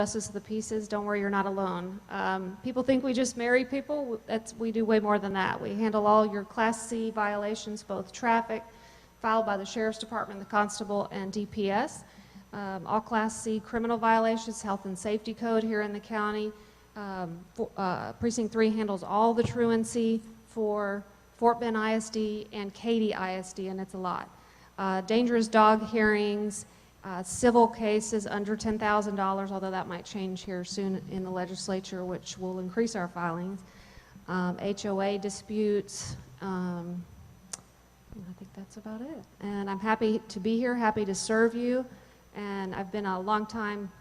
justice of the peace is, don't worry, you're not alone. People think we just marry people. We do way more than that. We handle all your Class C violations, both traffic, filed by the Sheriff's Department, the Constable, and DPS. All Class C criminal violations, health and safety code here in the county. Precinct 3 handles all the truancy for Fort Bend ISD and Katy ISD, and it's a lot. Dangerous dog hearings, civil cases under $10,000, although that might change here soon in the legislature, which will increase our filings. HOA disputes. I think that's about it. And I'm happy to be here, happy to serve you. And I've been a long-time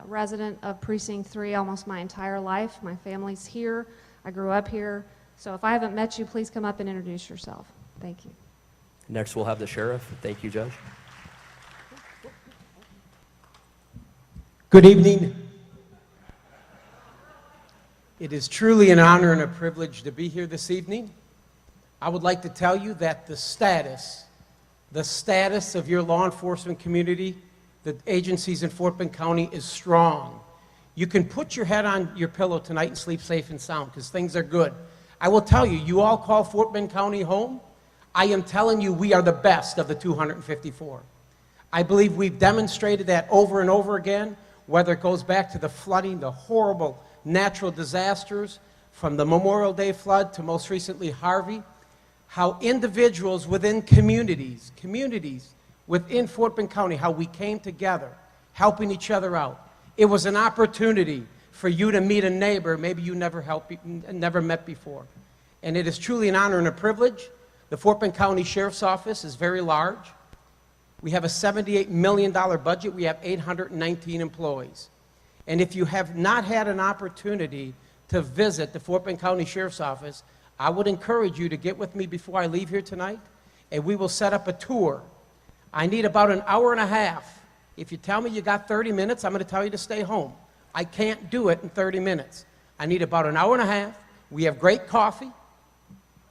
resident of Precinct 3 almost my entire life. My family's here. I grew up here. So if I haven't met you, please come up and introduce yourself. Thank you. Next, we'll have the sheriff. Thank you, Judge. Good evening. It is truly an honor and a privilege to be here this evening. I would like to tell you that the status of your law enforcement community, the agencies in Fort Bend County, is strong. You can put your head on your pillow tonight and sleep safe and sound because things are good. I will tell you, you all call Fort Bend County home. I am telling you, we are the best of the 254. I believe we've demonstrated that over and over again, whether it goes back to the flooding, the horrible natural disasters, from the Memorial Day flood to most recently Harvey, how individuals within communities within Fort Bend County, how we came together, helping each other out. It was an opportunity for you to meet a neighbor maybe you never met before. And it is truly an honor and a privilege. The Fort Bend County Sheriff's Office is very large. We have a $78 million budget. We have 819 employees. And if you have not had an opportunity to visit the Fort Bend County Sheriff's Office, I would encourage you to get with me before I leave here tonight, and we will set up a tour. I need about an hour and a half. If you tell me you got 30 minutes, I'm going to tell you to stay home. I can't do it in 30 minutes. I need about an hour and a half. We have great coffee.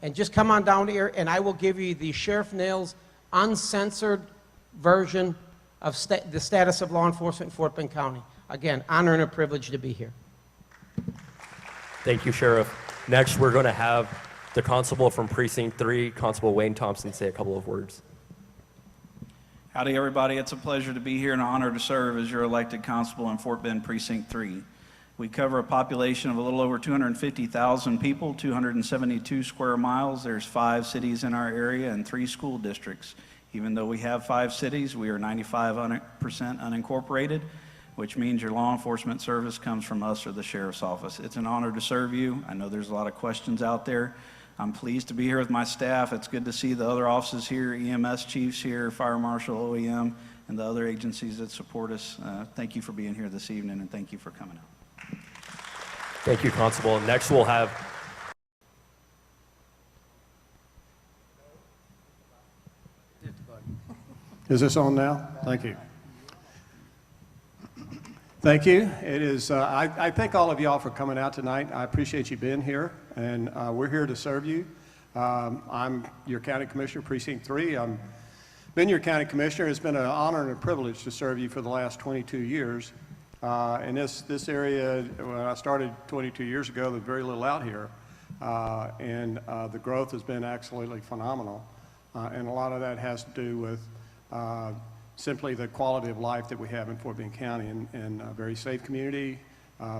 And just come on down here, and I will give you the Sheriff Nail's uncensored version of the status of law enforcement in Fort Bend County. Again, honor and a privilege to be here. Thank you, Sheriff. Next, we're going to have the Constable from Precinct 3, Constable Wayne Thompson, say a couple of words. Howdy, everybody. It's a pleasure to be here and an honor to serve as your elected constable in Fort Bend Precinct 3. We cover a population of a little over 250,000 people, 272 square miles. There's 5 cities in our area and 3 school districts. Even though we have 5 cities, we are 95% unincorporated, which means your law enforcement service comes from us or the Sheriff's Office. It's an honor to serve you. I know there's a lot of questions out there. I'm pleased to be here with my staff. It's good to see the other offices here, EMS chiefs here, Fire Marshal, OEM, and the other agencies that support us. Thank you for being here this evening, and thank you for coming out. Thank you, Constable. Next, we'll have... Is this on now? Thank you. Thank you. It is, I thank all of y'all for coming out tonight. I appreciate you being here, and we're here to serve you. I'm your County Commissioner, Precinct 3. I've been your County Commissioner. It's been an honor and a privilege to serve you for the last 22 years. In this area, when I started 22 years ago, there was very little out here, and the growth has been absolutely phenomenal. And a lot of that has to do with simply the quality of life that we have in Fort Bend County, and a very safe community,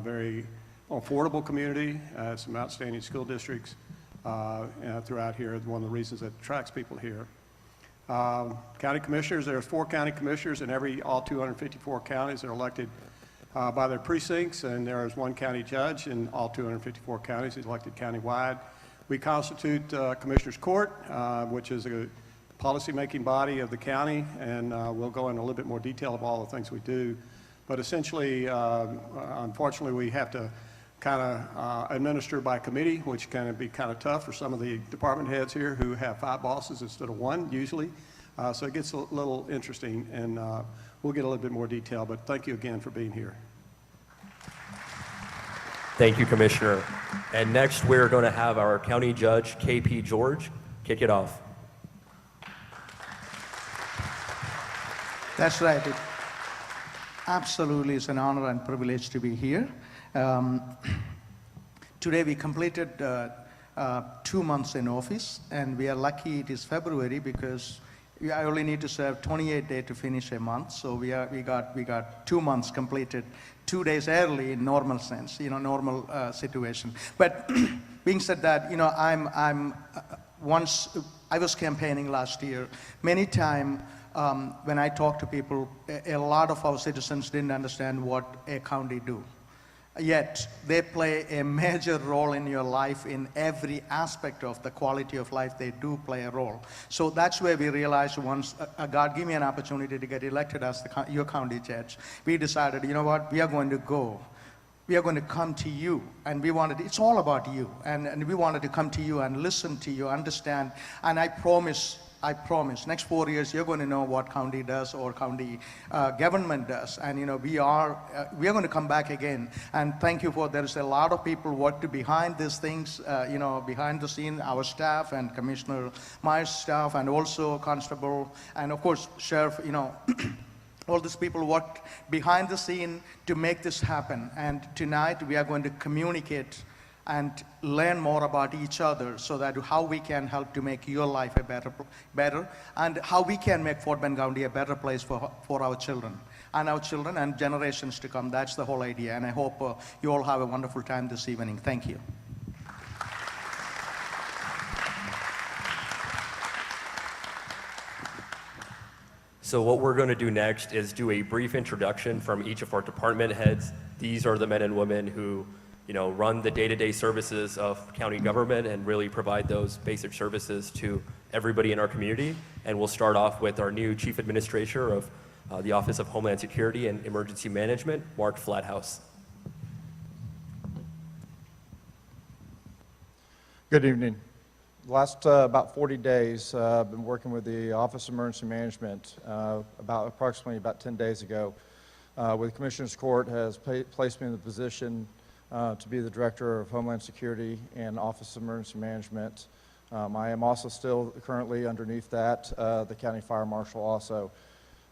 very affordable community, some outstanding school districts throughout here. One of the reasons that attracts people here. County commissioners, there's 4 county commissioners in all 254 counties that are elected by their precincts, and there is 1 county judge in all 254 counties who's elected countywide. We constitute Commissioners Court, which is a policy-making body of the county, and we'll go into a little bit more detail of all the things we do. But essentially, unfortunately, we have to kind of administer by committee, which can be kind of tough for some of the department heads here who have 5 bosses instead of 1 usually. So it gets a little interesting, and we'll get a little bit more detail, but thank you again for being here. Thank you, Commissioner. And next, we're going to have our County Judge, KP George, kick it off. That's right. Absolutely, it's an honor and privilege to be here. Um, Today we completed 2 months in office, and we are lucky it is February because I only need to serve 28 days to finish a month. So we got 2 months completed, 2 days early in normal sense, normal situation. But being said that, once I was campaigning last year, many times when I talk to people, a lot of our citizens didn't understand what a county do. Yet they play a major role in your life in every aspect of the quality of life. They do play a role. So that's where we realized once God gave me an opportunity to get elected as your county judge, we decided, you know what, we are going to come to you, and it's all about you, and we wanted to come to you and listen to you, understand, and I promise, next 4 years, you're going to know what county does or county government does. And, we are going to come back again. And thank you there's a lot of people worked behind these things, behind the scene, our staff and Commissioner Myers' staff, and also Constable, and of course, Sheriff, all these people worked behind the scene to make this happen. And tonight, we are going to communicate and learn more about each other so that how we can help to make your life a better, and how we can make Fort Bend County a better place for our children and generations to come. That's the whole idea, and I hope you all have a wonderful time this evening. Thank you. So what we're going to do next is do a brief introduction from each of our department heads. These are the men and women who run the day-to-day services of county government and really provide those basic services to everybody in our community. And we'll start off with our new Chief Administrator of the Office of Homeland Security and Emergency Management, Mark Flathouse. Good evening. The last about 40 days, I've been working with the Office of Emergency Management. Approximately about 10 days ago, with Commissioner's Court has placed me in the position to be the Director of Homeland Security and Office of Emergency Management. I am also still currently underneath that, the County Fire Marshal also.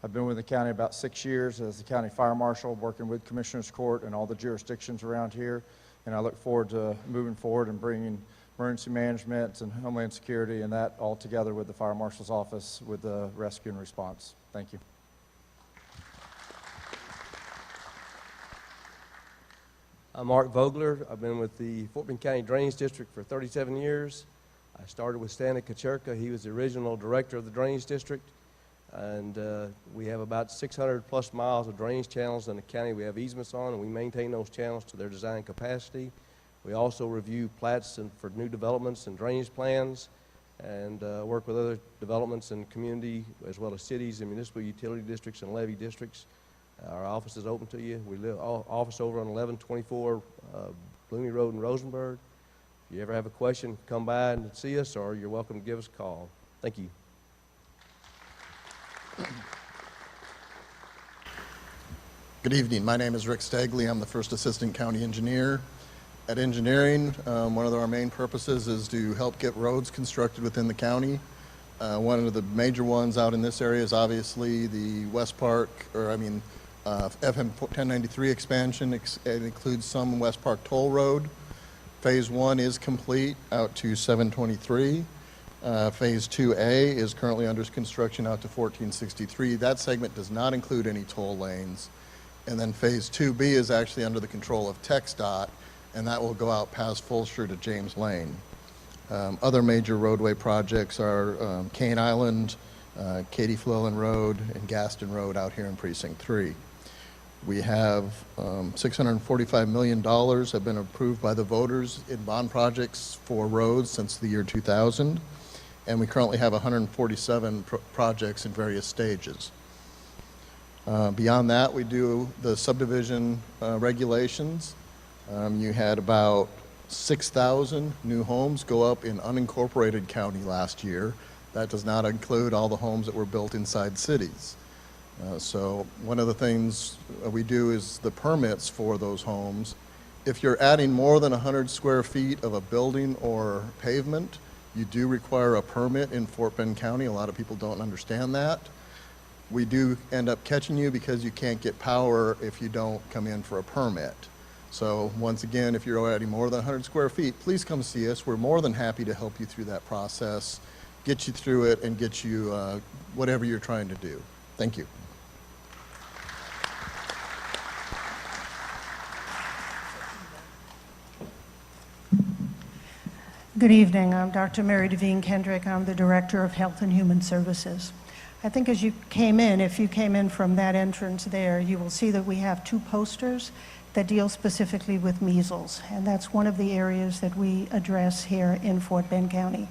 I've been with the county about 6 years as the County Fire Marshal, working with Commissioner's Court and all the jurisdictions around here, and I look forward to moving forward and bringing emergency management and Homeland Security and that all together with the Fire Marshal's office with the rescue and response. Thank you. I'm Mark Vogler. I've been with the Fort Bend County Drainage District for 37 years. I started with Stanley Kacherka. He was the original director of the Drainage District. And we have about 600 plus miles of drainage channels in the county we have easements on, and we maintain those channels to their design capacity. We also review plats for new developments and drainage plans, and work with other developments in the community, as well as cities and municipal utility districts and levy districts. Our office is open to you. We live office over on 1124 Bloomey Road in Rosenberg. If you ever have a question, come by and see us, or you're welcome to give us a call. Thank you. Good evening. My name is Rick Stagley. I'm the First Assistant County Engineer. At engineering, one of our main purposes is to help get roads constructed within the county. One of the major ones out in this area is obviously the West Park, FM 1093 expansion. It includes some West Park Toll Road. Phase 1 is complete out to 723. Phase 2A is currently under construction out to 1463. That segment does not include any toll lanes. And then Phase 2B is actually under the control of TxDOT, and that will go out past Fulsher to James Lane. Other major roadway projects are Cane Island, Katy Flellan Road, and Gaston Road out here in Precinct 3. We have $645 million have been approved by the voters in bond projects for roads since the year 2000, and we currently have 147 projects in various stages. Beyond that, we do the subdivision regulations. You had about 6,000 new homes go up in unincorporated county last year. That does not include all the homes that were built inside cities. So one of the things we do is the permits for those homes. If you're adding more than 100 square feet of a building or pavement, you do require a permit in Fort Bend County. A lot of people don't understand that. we do end up catching you because you can't get power if you don't come in for a permit. So once again, if you're adding more than 100 square feet, please come see us. We're more than happy to help you through that process, get you through it, and get you whatever you're trying to do. Thank you. Good evening. I'm Dr. Mary Devine Kendrick. I'm the Director of Health and Human Services. I think as you came in, if you came in from that entrance there, you will see that we have 2 posters that deal specifically with measles, and that's one of the areas that we address here in Fort Bend County.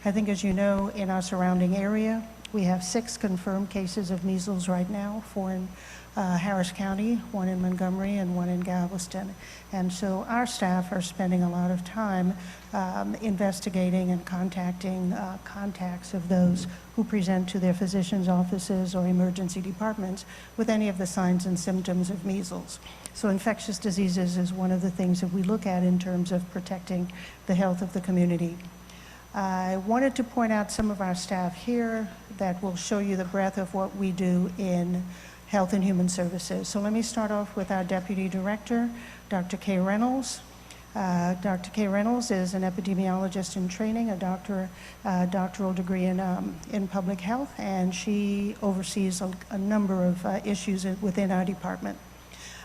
I think as you know, in our surrounding area, we have 6 confirmed cases of measles right now, 4 in Harris County, 1 in Montgomery, and 1 in Galveston. And so our staff are spending a lot of time investigating and contacting contacts of those who present to their physician's offices or emergency departments with any of the signs and symptoms of measles. So infectious diseases is one of the things that we look at in terms of protecting the health of the community. I wanted to point out some of our staff here that will show you the breadth of what we do in Health and Human Services. So let me start off with our Deputy Director, Dr. Kay Reynolds. Dr. Kay Reynolds is an epidemiologist in training, a doctoral degree in public health, and she oversees a number of issues within our department.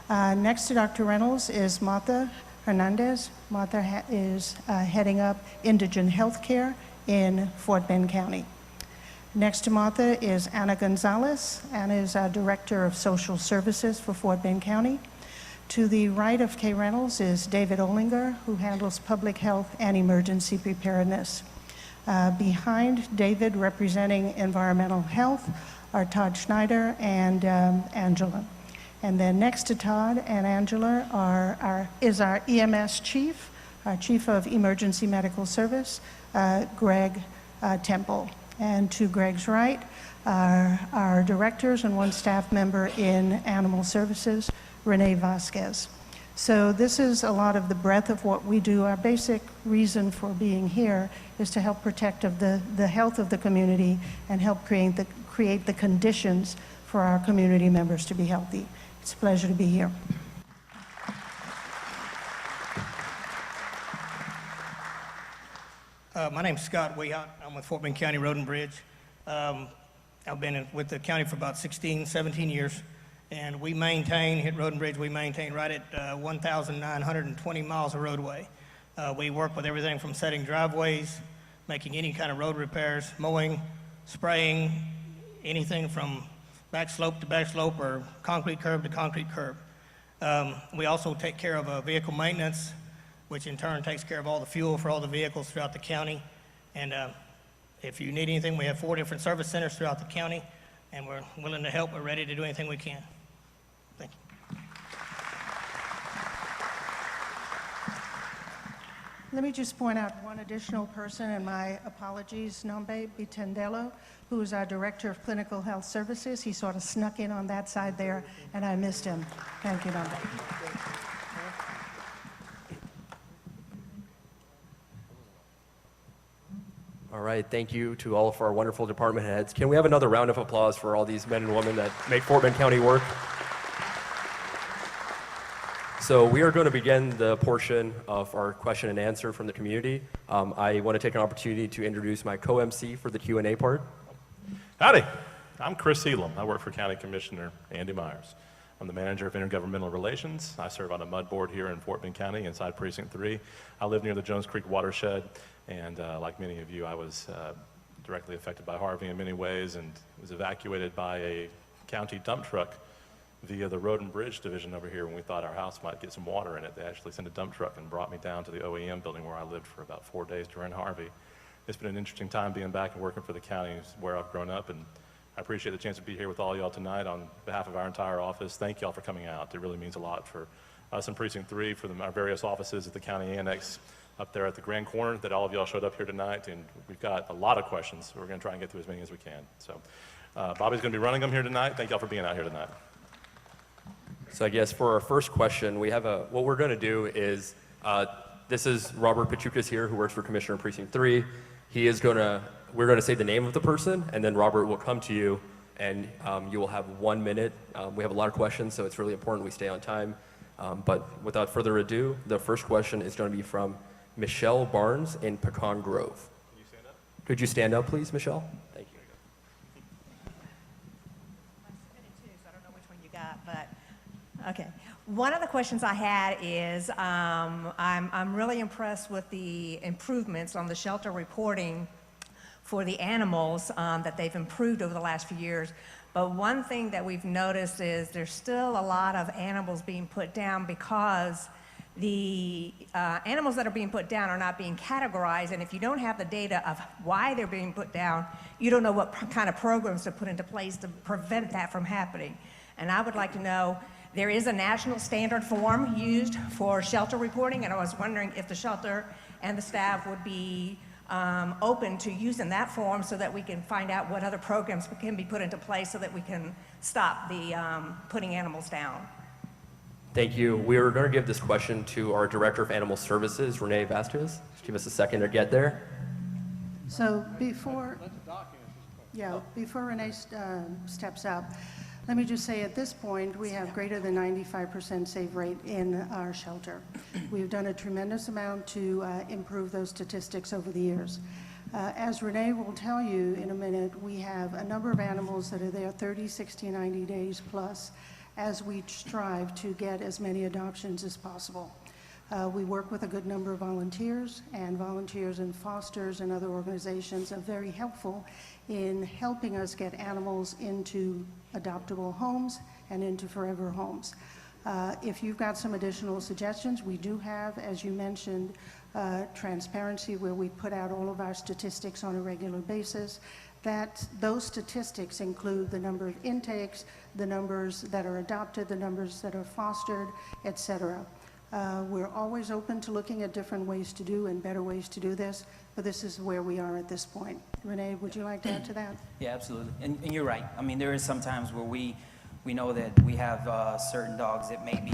Next to Dr. Reynolds is Martha Hernandez. Martha is heading up indigent health care in Fort Bend County. Next to Martha is Anna Gonzalez. Anna is our Director of Social Services for Fort Bend County. To the right of Kay Reynolds is David Olinger, who handles public health and emergency preparedness. Behind David, representing environmental health, are Todd Schneider and Angela. And then next to Todd and Angela is our EMS chief, our Chief of Emergency Medical Service, Greg Temple. And to Greg's right are our directors and 1 staff member in Animal Services, Renee Vasquez. So this is a lot of the breadth of what we do. Our basic reason for being here is to help protect the health of the community and help create the conditions for our community members to be healthy. It's a pleasure to be here. My name's Scott Wayhott. I'm with Fort Bend County Road and Bridge. I've been with the county for about 16, 17 years, and we maintain, hit Road and Bridge, we maintain right at 1,920 miles of roadway. We work with everything from setting driveways, making any kind of road repairs, mowing, spraying, anything from back slope to back slope or concrete curb to concrete curb. We also take care of vehicle maintenance, which in turn takes care of all the fuel for all the vehicles throughout the county. And if you need anything, we have 4 different service centers throughout the county, and we're willing to help. We're ready to do anything we can. Thank you. Let me just point out one additional person, and my apologies, Nombe Bitendelo, who is our Director of Clinical Health Services. He sort of snuck in on that side there, and I missed him. Thank you, Nombe. All right, thank you to all of our wonderful department heads. Can we have another round of applause for all these men and women that make Fort Bend County work? So we are going to begin the portion of our question and answer from the community. I want to take an opportunity to introduce my co-MC for the Q&A part. Howdy, I'm Chris Elam. I work for County Commissioner Andy Myers. I'm the manager of intergovernmental relations. I serve on a mud board here in Fort Bend County inside Precinct 3. I live near the Jones Creek watershed, and like many of you, I was directly affected by Harvey in many ways and was evacuated by a county dump truck via the Road and Bridge division over here when we thought our house might get some water in it. They actually sent a dump truck and brought me down to the OEM building where I lived for about 4 days during Harvey. It's been an interesting time being back and working for the county. It's where I've grown up, and I appreciate the chance to be here with all y'all tonight on behalf of our entire office. Thank y'all for coming out. It really means a lot for us in Precinct 3, for our various offices at the county annex up there at the Grand Corner, that all of y'all showed up here tonight, and we've got a lot of questions. So we're going to try and get through as many as we can. So Bobby's going to be running them here tonight. Thank y'all for being out here tonight. So I guess for our first question, we have what we're going to do is, this is Robert Pachucas here, who works for Commissioner in Precinct 3. We're going to say the name of the person, and then Robert will come to you and you will have 1 minute. We have a lot of questions, so it's really important we stay on time. But without further ado, the first question is going to be from Michelle Barnes in Pecan Grove. Can you stand up? Could you stand up, please, Michelle? Thank you. I submitted two, so I don't know which one you got, but, okay. One of the questions I had is, I'm really impressed with the improvements on the shelter reporting for the animals that they've improved over the last few years. But one thing that we've noticed is there's still a lot of animals being put down because the animals that are being put down are not being categorized, and if you don't have the data of why they're being put down, you don't know what kind of programs to put into place to prevent that from happening. And I would like to know, there is a national standard form used for shelter reporting, and I was wondering if the shelter and the staff would be open to using that form so that we can find out what other programs can be put into place so that we can stop the putting animals down. Thank you. We are going to give this question to our Director of Animal Services, Renee Vasquez. Just give us a second to get there. So before Renee steps up, let me just say at this point, we have greater than 95% save rate in our shelter. We've done a tremendous amount to improve those statistics over the years. As Renee will tell you in a minute, we have a number of animals that are there 30, 60, 90 days plus as we strive to get as many adoptions as possible. We work with a good number of volunteers, and volunteers and fosters and other organizations are very helpful in helping us get animals into adoptable homes and into forever homes. If you've got some additional suggestions, we do have, as you mentioned, transparency where we put out all of our statistics on a regular basis. Those statistics include the number of intakes, the numbers that are adopted, the numbers that are fostered, et cetera. We're always open to looking at different ways to do and better ways to do this, but this is where we are at this point. Renee, would you like to add to that? Yeah, absolutely. And you're right. I mean, there is some times where we know that we have certain dogs that maybe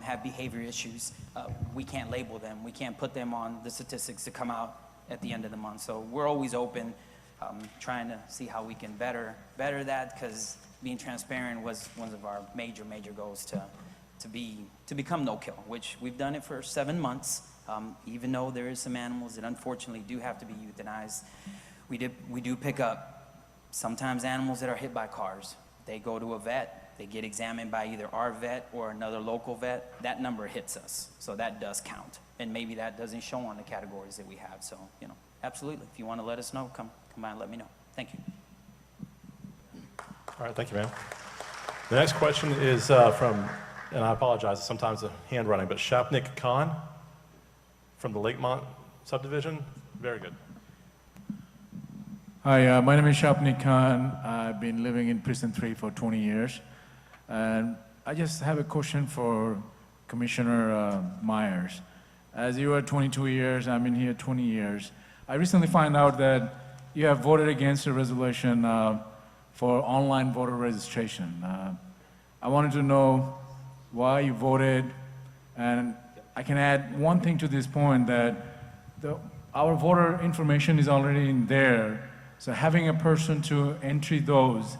have behavior issues. We can't label them. We can't put them on the statistics to come out at the end of the month. So we're always open, trying to see how we can better that, because being transparent was one of our major goals to become no-kill, which we've done it for 7 months. Even though there is some animals that unfortunately do have to be euthanized, we do pick up sometimes animals that are hit by cars. They go to a vet, they get examined by either our vet or another local vet. That number hits us, so that does count. And maybe that doesn't show on the categories that we have. So, absolutely. If you want to let us know, come by and let me know. Thank you. All right, thank you, ma'am. The next question is from, and I apologize, sometimes the handwriting, but Shapnik Khan from the Lakemont subdivision. Very good. Hi, my name is Shapnik Khan. I've been living in Precinct 3 for 20 years. And I just have a question for Commissioner Myers. As you are 22 years, I'm in here 20 years. I recently found out that you have voted against a resolution for online voter registration. I wanted to know why you voted, and I can add one thing to this point, that our voter information is already in there, so having a person to entry those,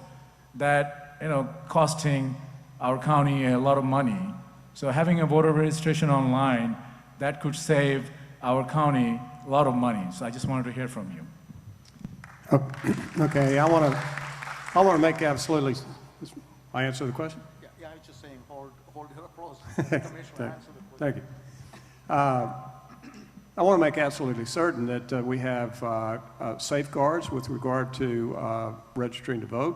that, costing our county a lot of money. So having a voter registration online, that could save our county a lot of money. So I just wanted to hear from you. Okay, I want to make absolutely, I answer the question? Yeah, I was just saying, hold your applause. Commissioner, answer the question. Thank you. I want to make absolutely certain that we have safeguards with regard to registering to vote.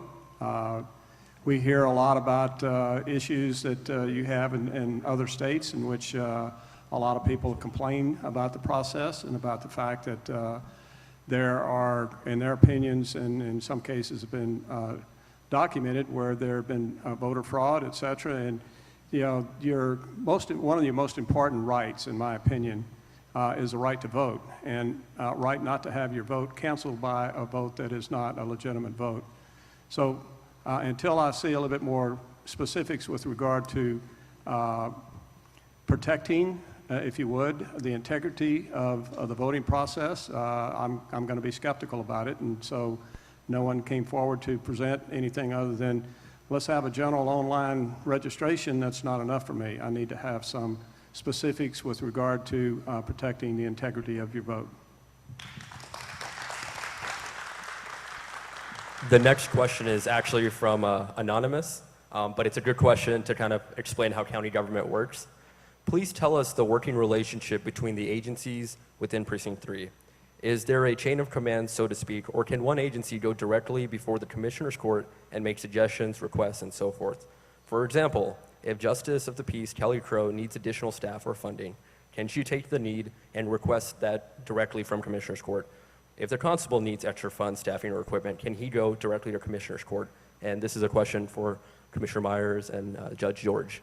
We hear a lot about issues that you have in other states in which a lot of people complain about the process and about the fact that there are, in their opinions, and in some cases have been documented where there have been voter fraud, et cetera. And one of your most important rights, in my opinion, is the right to vote, and right not to have your vote canceled by a vote that is not a legitimate vote. So until I see a little bit more specifics with regard to protecting, if you would, the integrity of the voting process, I'm going to be skeptical about it. And so no one came forward to present anything other than, let's have a general online registration. That's not enough for me. I need to have some specifics with regard to protecting the integrity of your vote. The next question is actually from Anonymous, but it's a good question to kind of explain how county government works. Please tell us the working relationship between the agencies within Precinct 3. Is there a chain of command, so to speak, or can one agency go directly before the Commissioner's Court and make suggestions, requests, and so forth? For example, if Justice of the Peace Kelly Crow needs additional staff or funding, can she take the need and request that directly from Commissioner's Court? If the constable needs extra funds, staffing, or equipment, can he go directly to Commissioner's Court? And this is a question for Commissioner Myers and Judge George.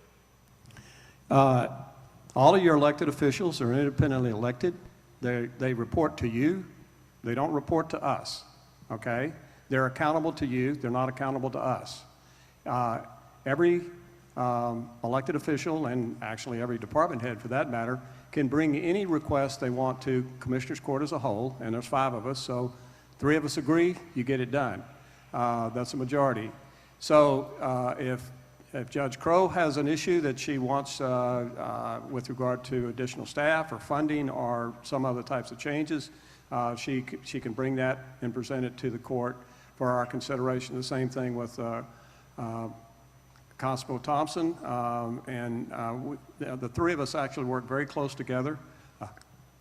All of your elected officials are independently elected. They report to you. They don't report to us, okay? They're accountable to you. They're not accountable to us. Every elected official, and actually every department head for that matter, can bring any request they want to Commissioner's Court as a whole, and there's 5 of us, so 3 of us agree, you get it done. That's a majority. So if Judge Crow has an issue that she wants with regard to additional staff or funding or some other types of changes, she can bring that and present it to the court for our consideration. The same thing with Constable Thompson, the 3 of us actually work very close together.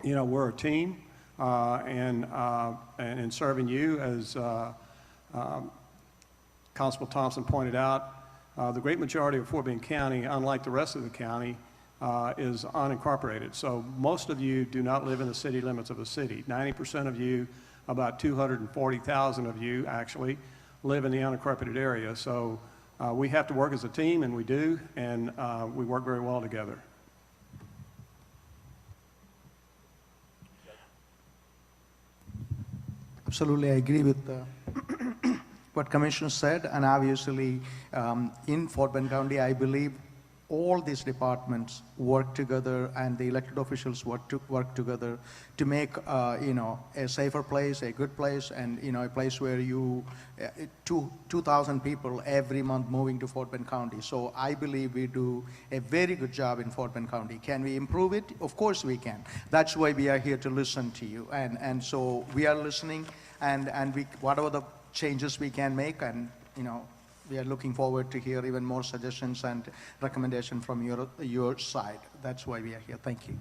You know, we're a team, and in serving you, as Constable Thompson pointed out, the great majority of Fort Bend County, unlike the rest of the county, is unincorporated. So most of you do not live in the city limits of a city. 90% of you, about 240,000 of you actually, live in the unincorporated area. So we have to work as a team, and we do, and we work very well together. Absolutely, I agree with what Commissioner said, and obviously in Fort Bend County, I believe all these departments work together, and the elected officials work together to make a safer place, a good place, and a place where 2,000 people every month moving to Fort Bend County. So I believe we do a very good job in Fort Bend County. Can we improve it? Of course we can. That's why we are here to listen to you, and so we are listening, and we whatever the changes we can make, and we are looking forward to hear even more suggestions and recommendations from your side. That's why we are here. Thank you.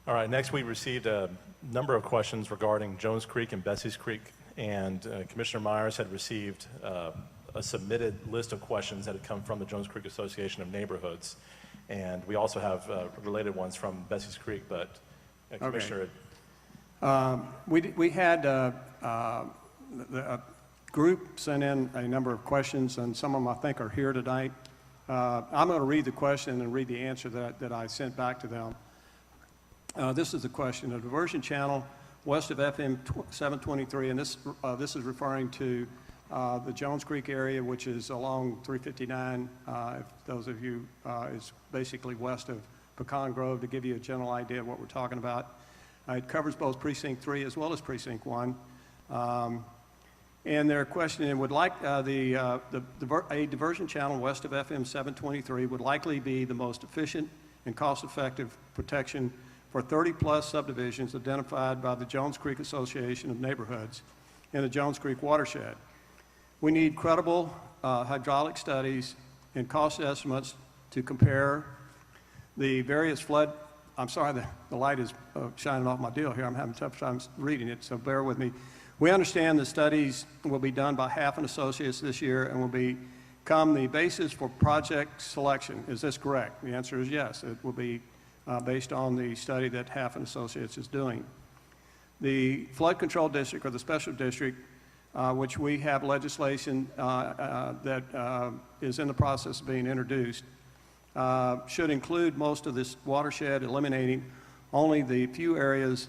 All right, next we received a number of questions regarding Jones Creek and Bessie's Creek, and Commissioner Myers had received a submitted list of questions that had come from the Jones Creek Association of Neighborhoods, and we also have related ones from Bessie's Creek, but Commissioner... We had a group sent in a number of questions, and some of them I think are here tonight. I'm going to read the question and read the answer that I sent back to them. This is the question: a diversion channel west of FM 723, and this is referring to the Jones Creek area, which is along 359. If those of you, is basically west of Pecan Grove, to give you a general idea of what we're talking about. It covers both Precinct 3 as well as Precinct 1. And their question would like a diversion channel west of FM 723 would likely be the most efficient and cost-effective protection for 30-plus subdivisions identified by the Jones Creek Association of Neighborhoods in the Jones Creek watershed. We need credible hydraulic studies and cost estimates to compare the various flood. I'm sorry, the light is shining off my deal here. I'm having a tough time reading it, so bear with me. We understand the studies will be done by Half and Associates this year and will become the basis for project selection. Is this correct? The answer is yes. It will be based on the study that Half and Associates is doing. The flood control district, or the special district, which we have legislation that is in the process of being introduced, should include most of this watershed, eliminating only the few areas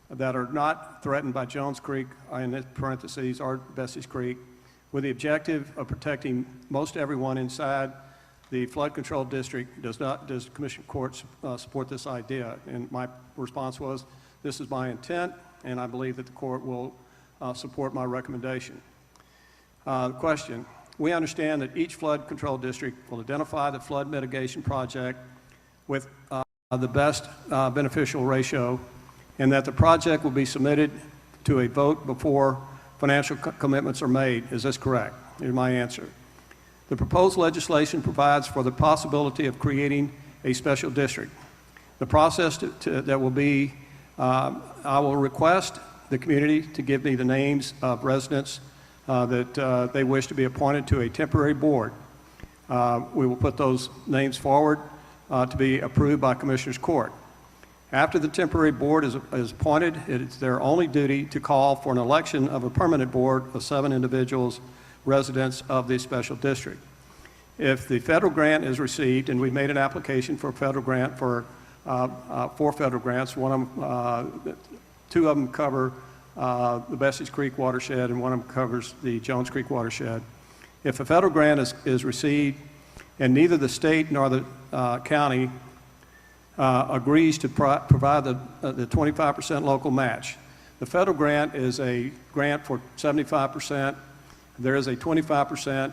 that are not threatened by Jones Creek, in parentheses, or Bessie's Creek, with the objective of protecting most everyone inside the flood control district. Does Commissioner Court support this idea? And my response was, this is my intent, and I believe that the court will support my recommendation. Question. We understand that each flood control district will identify the flood mitigation project with the best beneficial ratio, and that the project will be submitted to a vote before financial commitments are made. Is this correct? Here's my answer. The proposed legislation provides for the possibility of creating a special district. The process that will be, I will request the community to give me the names of residents that they wish to be appointed to a temporary board. We will put those names forward to be approved by Commissioners Court. After the temporary board is appointed, it is their only duty to call for an election of a permanent board of 7 individuals, residents of the special district. If the federal grant is received, and we made an application for a federal grant for 4 federal grants, 2 of them cover the Bessie's Creek watershed, and 1 of them covers the Jones Creek watershed. If a federal grant is received, and neither the state nor the county agrees to provide the 25% local match. The federal grant is a grant for 75%. There is a 25%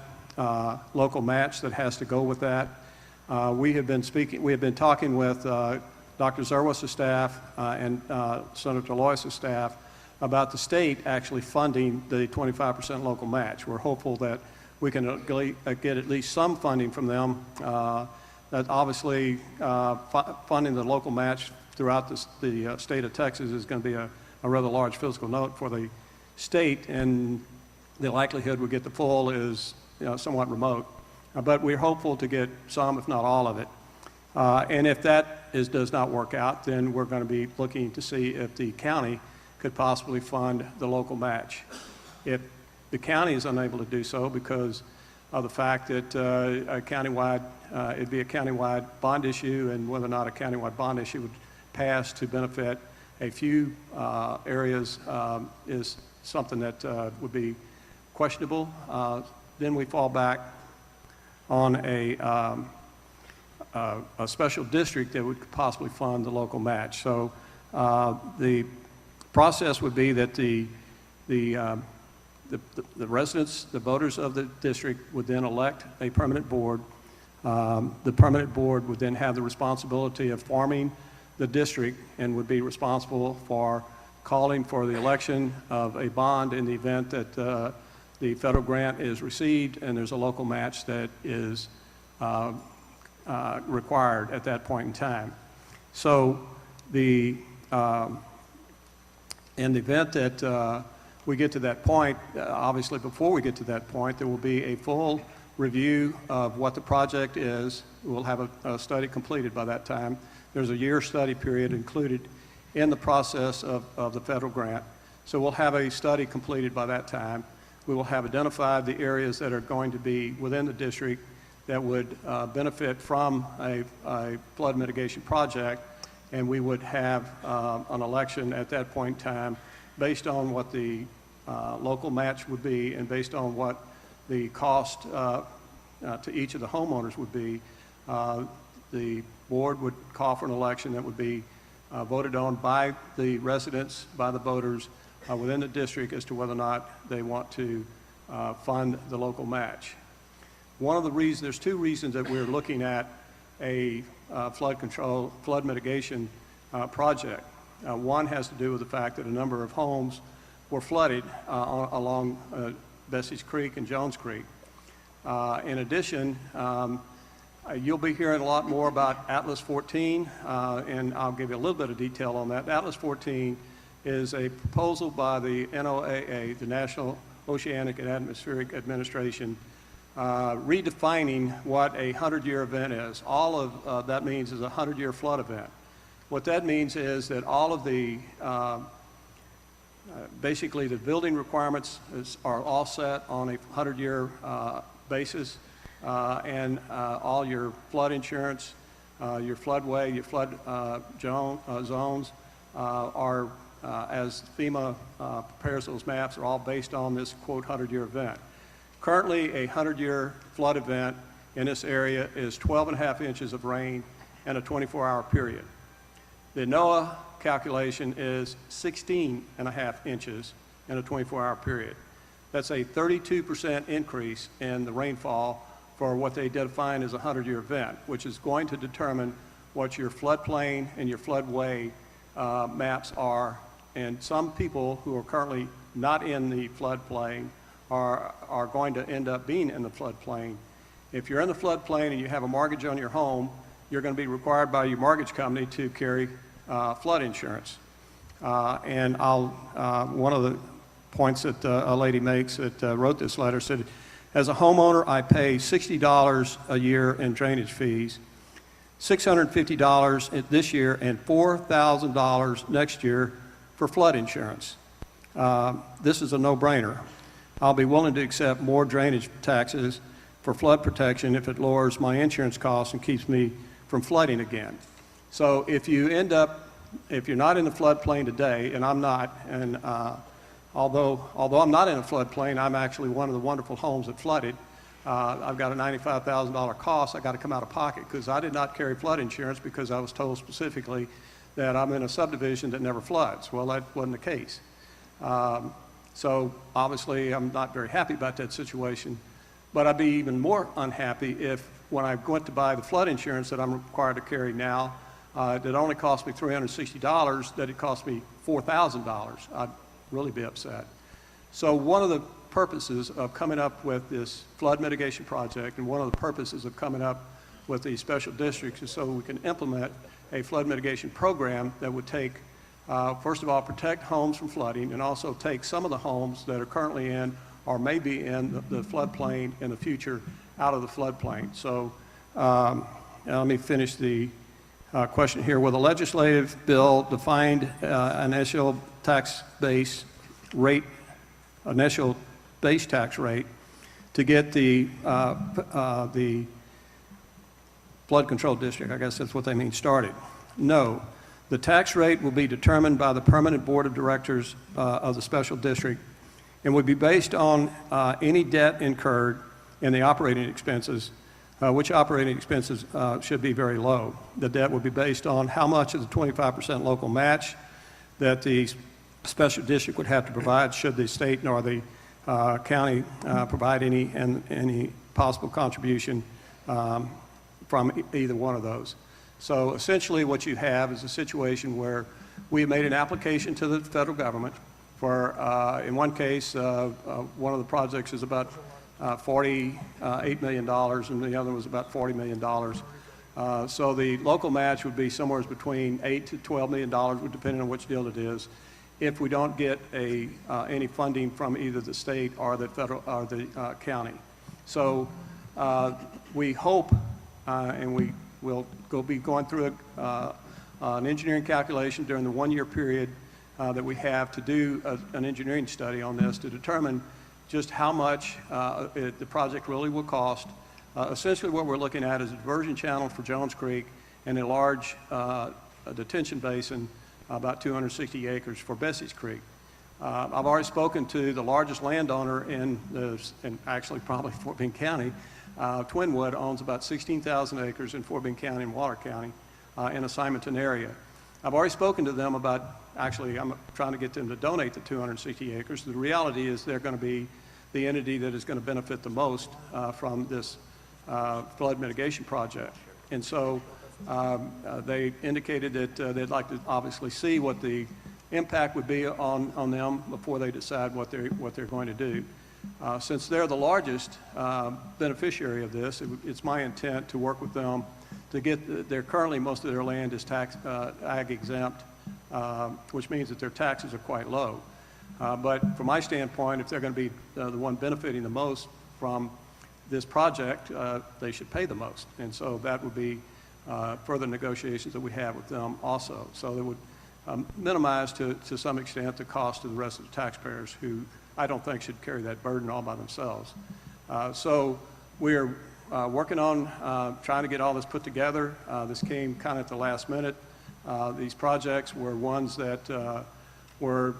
local match that has to go with that. We have been talking with Dr. Zerwas' staff and Senator Lois' staff about the state actually funding the 25% local match. We're hopeful that we can get at least some funding from them. That obviously funding the local match throughout the state of Texas is going to be a rather large fiscal note for the state, and the likelihood we get the full is somewhat remote. But we're hopeful to get some, if not all of it. And if that does not work out, then we're going to be looking to see if the county could possibly fund the local match. If the county is unable to do so because of the fact that it'd be a countywide bond issue, and whether or not a countywide bond issue would pass to benefit a few areas is something that would be questionable. Then we fall back on a special district that would possibly fund the local match. So the process would be that the residents, the voters of the district would then elect a permanent board. The permanent board would then have the responsibility of forming the district and would be responsible for calling for the election of a bond in the event that the federal grant is received and there's a local match that is required at that point in time. So in the event that we get to that point, obviously before we get to that point, there will be a full review of what the project is. We'll have a study completed by that time. There's a year study period included in the process of the federal grant. So we'll have a study completed by that time. We will have identified the areas that are going to be within the district that would benefit from a flood mitigation project, and we would have an election at that point in time based on what the local match would be and based on what the cost to each of the homeowners would be. The board would call for an election that would be voted on by the residents, by the voters within the district as to whether or not they want to fund the local match. One of the reasons, there's 2 reasons that we're looking at a flood mitigation project. One has to do with the fact that a number of homes were flooded along Bessie's Creek and Jones Creek. In addition, you'll be hearing a lot more about Atlas 14, and I'll give you a little bit of detail on that. Atlas 14 is a proposal by the NOAA, the National Oceanic and Atmospheric Administration, redefining what a 100-year event is. All of that means is a 100-year flood event. What that means is that all of the, basically the building requirements are all set on a 100-year basis, and all your flood insurance, your floodway, your flood zones are, as FEMA prepares those maps, are all based on this, quote, 100-year event. Currently, a 100-year flood event in this area is 12.5 inches of rain in a 24-hour period. The NOAA calculation is 16.5 inches in a 24-hour period. That's a 32% increase in the rainfall for what they define as a 100-year event, which is going to determine what your floodplain and your floodway maps are. And some people who are currently not in the floodplain are going to end up being in the floodplain. If you're in the floodplain and you have a mortgage on your home, you're going to be required by your mortgage company to carry flood insurance. And one of the points that a lady makes that wrote this letter said, as a homeowner, I pay $60 a year in drainage fees, $650 this year, and $4,000 next year for flood insurance. This is a no-brainer. I'll be willing to accept more drainage taxes for flood protection if it lowers my insurance costs and keeps me from flooding again. So if you're not in the floodplain today, and I'm not, and although I'm not in a floodplain, I'm actually one of the wonderful homes that flooded. I've got a $95,000 cost I got to come out of pocket because I did not carry flood insurance because I was told specifically that I'm in a subdivision that never floods. Well, that wasn't the case. So obviously I'm not very happy about that situation, but I'd be even more unhappy if when I went to buy the flood insurance that I'm required to carry now, that only cost me $360, that it cost me $4,000. I'd really be upset. So one of the purposes of coming up with this flood mitigation project and one of the purposes of coming up with these special districts is so we can implement a flood mitigation program that would take, first of all, protect homes from flooding and also take some of the homes that are currently in or may be in the floodplain in the future out of the floodplain. So let me finish the question here. Will the legislative bill define an initial tax base rate, initial base tax rate to get the flood control district, I guess that's what they mean, started? No. The tax rate will be determined by the permanent board of directors of the special district and would be based on any debt incurred and the operating expenses, which operating expenses should be very low. The debt would be based on how much of the 25% local match that the special district would have to provide should the state nor the county provide any possible contribution from either one of those. So essentially what you have is a situation where we made an application to the federal government for, in one case, one of the projects is about $48 million and the other was about $40 million. So the local match would be somewhere between $8 to $12 million, depending on which deal it is, if we don't get any funding from either the state or the federal or the county. So we hope, and we will be going through an engineering calculation during the one-year period that we have to do an engineering study on this to determine just how much the project really will cost. Essentially what we're looking at is a diversion channel for Jones Creek and a large detention basin, about 260 acres for Bessie's Creek. I've already spoken to the largest landowner in actually probably Fort Bend County. Twinwood owns about 16,000 acres in Fort Bend County and Waller County in a Simonton area. I've already spoken to them about, actually I'm trying to get them to donate the 260 acres. The reality is they're going to be the entity that is going to benefit the most from this flood mitigation project. And so they indicated that they'd like to obviously see what the impact would be on them before they decide what they're going to do. Since they're the largest beneficiary of this, it's my intent to work with them to get currently most of their land is tax ag exempt, which means that their taxes are quite low. But from my standpoint, if they're going to be the one benefiting the most from this project, they should pay the most. And so that would be further negotiations that we have with them also. So they would minimize to some extent the cost to the rest of the taxpayers who I don't think should carry that burden all by themselves. So we're working on trying to get all this put together. This came kind of at the last minute. These projects were ones that were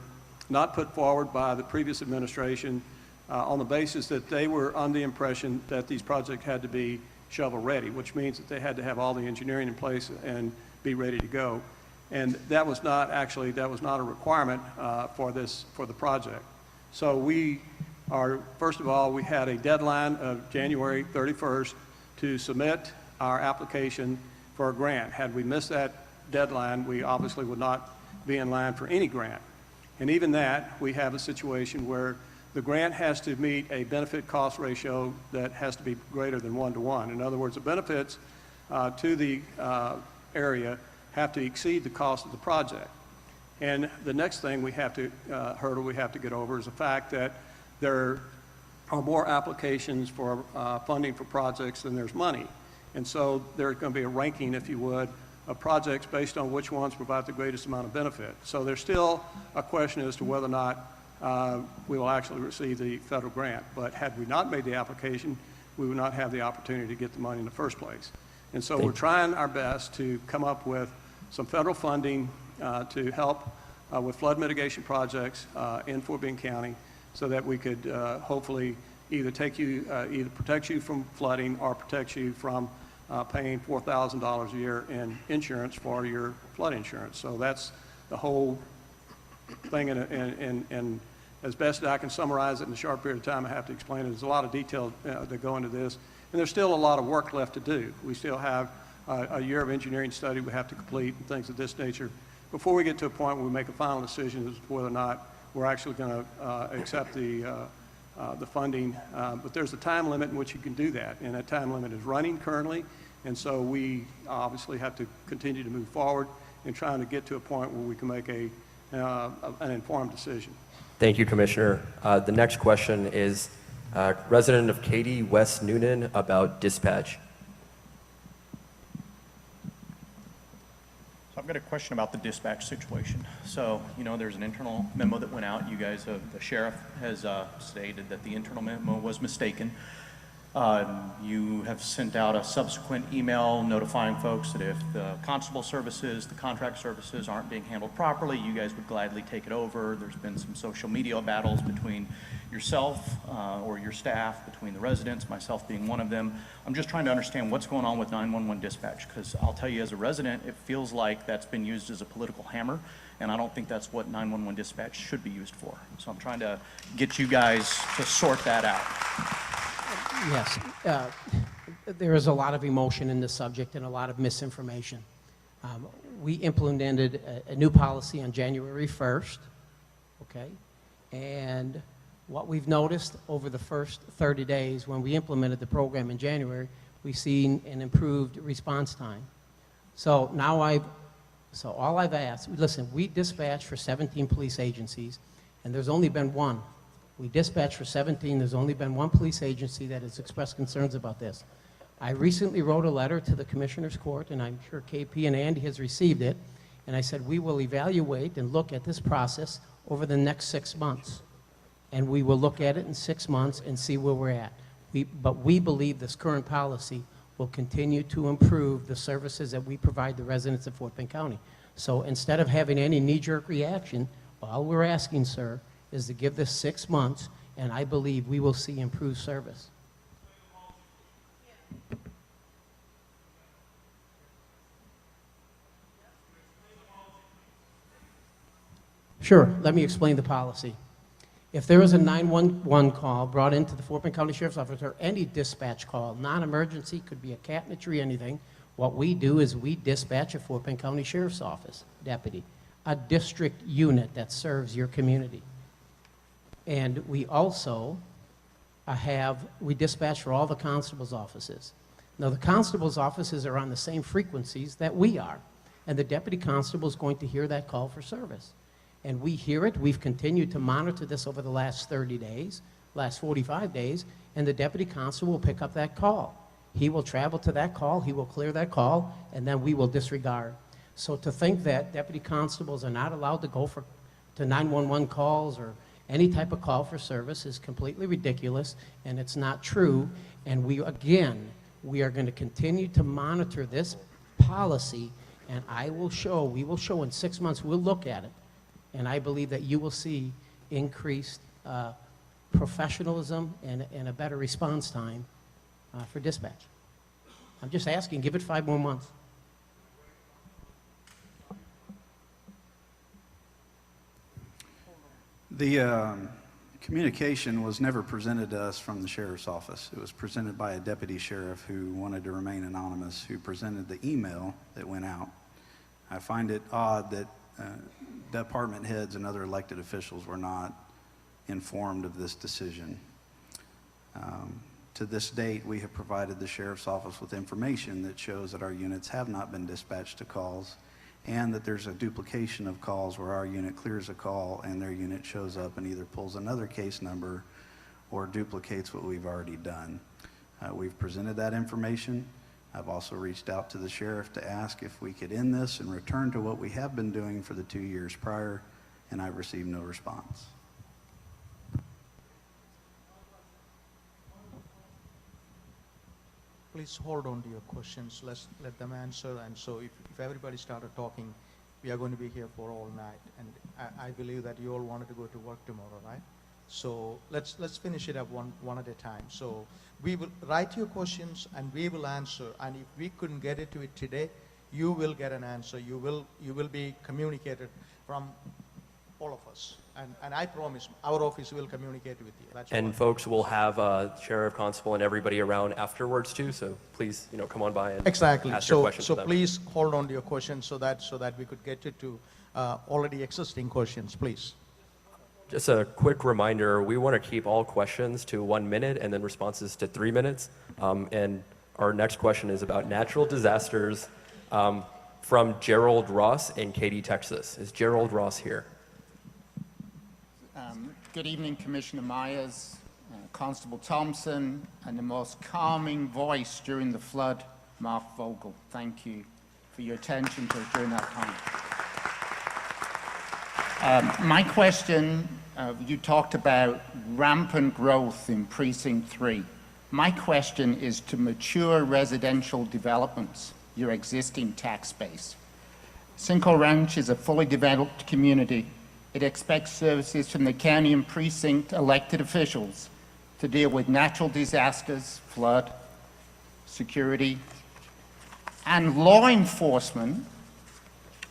not put forward by the previous administration on the basis that they were under the impression that these projects had to be shovel ready, which means that they had to have all the engineering in place and be ready to go. And that was not actually, that was not a requirement for the project. So we are, first of all, we had a deadline of January 31st to submit our application for a grant. Had we missed that deadline, we obviously would not be in line for any grant. And even that, we have a situation where the grant has to meet a benefit cost ratio that has to be greater than 1 to 1. In other words, the benefits to the area have to exceed the cost of the project. And the next thing we have to, hurdle we have to get over is the fact that there are more applications for funding for projects than there's money. And so there's going to be a ranking, if you would, of projects based on which ones provide the greatest amount of benefit. So there's still a question as to whether or not we will actually receive the federal grant. But had we not made the application, we would not have the opportunity to get the money in the first place. And so we're trying our best to come up with some federal funding to help with flood mitigation projects in Fort Bend County so that we could hopefully either either protect you from flooding or protect you from paying $4,000 a year in insurance for your flood insurance. So that's the whole thing, and as best as I can summarize it in the short period of time I have to explain it, there's a lot of detail that go into this, and there's still a lot of work left to do. We still have a year of engineering study we have to complete and things of this nature before we get to a point where we make a final decision as to whether or not we're actually going to accept the funding. But there's a time limit in which you can do that, and that time limit is running currently, and so we obviously have to continue to move forward in trying to get to a point where we can make an informed decision. Thank you, Commissioner. The next question is resident of Katy, West Noonan, about dispatch. So I've got a question about the dispatch situation. So, you know, there's an internal memo that went out. You guys, the sheriff has stated that the internal memo was mistaken. You have sent out a subsequent email notifying folks that if the constable services, the contract services aren't being handled properly, you guys would gladly take it over. There's been some social media battles between yourself or your staff, between the residents, myself being one of them. I'm just trying to understand what's going on with 911 dispatch, because I'll tell you as a resident, it feels like that's been used as a political hammer, and I don't think that's what 911 dispatch should be used for. So I'm trying to get you guys to sort that out. Yes, there is a lot of emotion in this subject and a lot of misinformation. We implemented a new policy on January 1st, okay? And what we've noticed over the first 30 days when we implemented the program in January, we've seen an improved response time. So now all I've asked, listen, we dispatched for 17 police agencies, and there's only been one. We dispatched for 17, there's only been one police agency that has expressed concerns about this. I recently wrote a letter to the Commissioner's Court, and I'm sure KP and Andy has received it, and I said we will evaluate and look at this process over the next 6 months. And we will look at it in 6 months and see where we're at. But we believe this current policy will continue to improve the services that we provide the residents of Fort Bend County. So instead of having any knee-jerk reaction, all we're asking, sir, is to give this 6 months, and I believe we will see improved service. Sure, let me explain the policy. If there is a 911 call brought into the Fort Bend County Sheriff's Office, or any dispatch call, non-emergency, could be a cat in a tree, anything, what we do is we dispatch a Fort Bend County Sheriff's Office deputy, a district unit that serves your community. And we also we dispatch for all the constables' offices. Now, the constables' offices are on the same frequencies that we are, and the deputy constable is going to hear that call for service. And we hear it. We've continued to monitor this over the last 30 days, last 45 days, and the deputy constable will pick up that call. He will travel to that call, he will clear that call, and then we will disregard. So to think that deputy constables are not allowed to go to 911 calls or any type of call for service is completely ridiculous, and it's not true. And we are going to continue to monitor this policy, and we will show in 6 months, we'll look at it, and I believe that you will see increased professionalism and a better response time for dispatch. I'm just asking, give it 5 more months. The communication was never presented to us from the sheriff's office. It was presented by a deputy sheriff who wanted to remain anonymous, who presented the email that went out. I find it odd that department heads and other elected officials were not informed of this decision. To this date, we have provided the sheriff's office with information that shows that our units have not been dispatched to calls, and that there's a duplication of calls where our unit clears a call and their unit shows up and either pulls another case number or duplicates what we've already done. We've presented that information. I've also reached out to the sheriff to ask if we could end this and return to what we have been doing for the 2 years prior, and I've received no response. Please hold on to your questions. Let's let them answer. And so if everybody started talking, we are going to be here for all night. And I believe that you all wanted to go to work tomorrow, right? So let's finish it up one at a time. So we will write your questions and we will answer. And if we couldn't get it to it today, you will get an answer. You will be communicated from all of us. And I promise our office will communicate with you. That's And folks, will have sheriff, constable, and everybody around afterwards too, so please, come on by and exactly. ask your So questions to them. please hold on to your questions so that we could get to already existing questions, please. Just a quick reminder, we want to keep all questions to 1 minute and then responses to 3 minutes. And our next question is about natural disasters from Gerald Ross in Katy, Texas. Is Gerald Ross here? Good evening, Commissioner Myers, Constable Thompson, and the most calming voice during the flood, Mark Vogel. Thank you for your attention to us during that time. My question, you talked about rampant growth in Precinct 3. My question is to mature residential developments, your existing tax base. Cinco Ranch is a fully developed community. It expects services from the county and precinct elected officials to deal with natural disasters, flood, security, and law enforcement.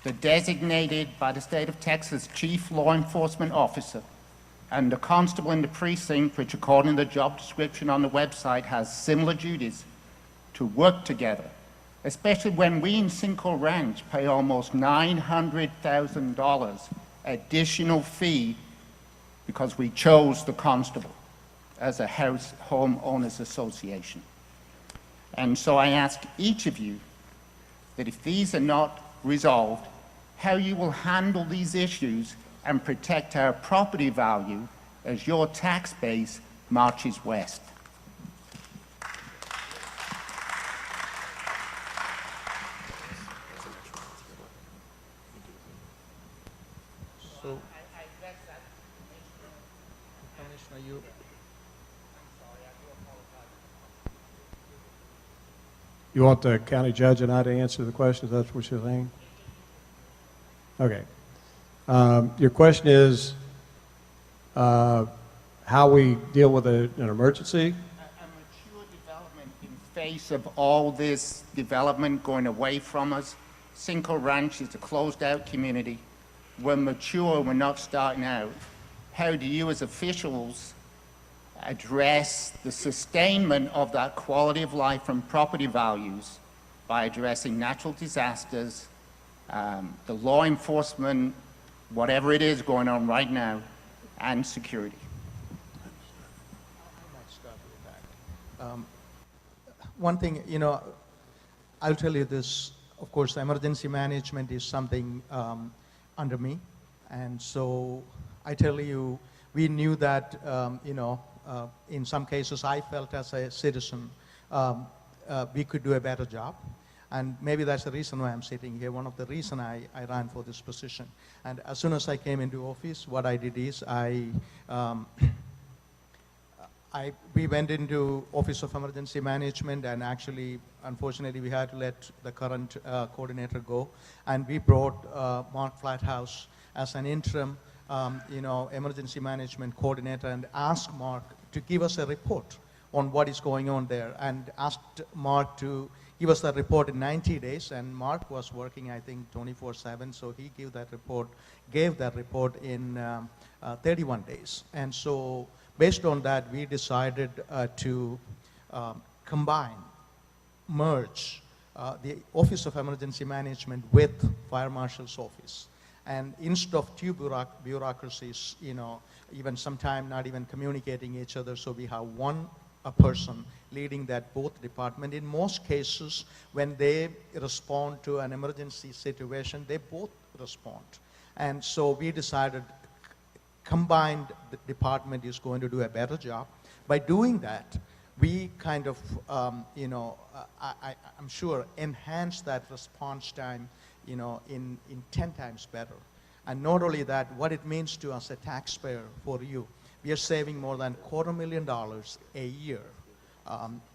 The designated by the state of Texas chief law enforcement officer and the constable in the precinct, which according to the job description on the website has similar duties, to work together, especially when we in Cinco Ranch pay almost $900,000 additional fee because we chose the constable as a homeowners association. And so I ask each of you that if these are not resolved, how you will handle these issues and protect our property value as your tax base marches west. So, Commissioner, you. You want the county judge and I to answer the questions? That's what you're saying? Okay. Your question is how we deal with an emergency? A mature development in face of all this development going away from us. Cinco Ranch is a closed-out community. We're mature, we're not starting out. How do you as officials address the sustainment of that quality of life and property values by addressing natural disasters, the law enforcement, whatever it is going on right now, and security? I might start with that. One thing, I'll tell you this. Of course, emergency management is something under me. And so I tell you, we knew that, in some cases I felt as a citizen, we could do a better job. And maybe that's the reason why I'm sitting here, one of the reasons I ran for this position. And as soon as I came into office, what I did is we went into Office of Emergency Management, and actually, unfortunately, we had to let the current coordinator go. And we brought Mark Flathouse as an interim, emergency management coordinator, and asked Mark to give us a report on what is going on there, and asked Mark to give us that report in 90 days, and Mark was working, I think, 24/7, so he gave that report in 31 days. And so based on that, we decided to merge the Office of Emergency Management with Fire Marshal's office. And instead of two bureaucracies, even sometime not even communicating each other, so we have a person leading that both department. In most cases, when they respond to an emergency situation, they both respond. And so we decided combined the department is going to do a better job. By doing that, we kind of, I'm sure, enhance that response time, in 10 times better. And not only that, what it means to us, a taxpayer, for you, we are saving more than $250,000 a year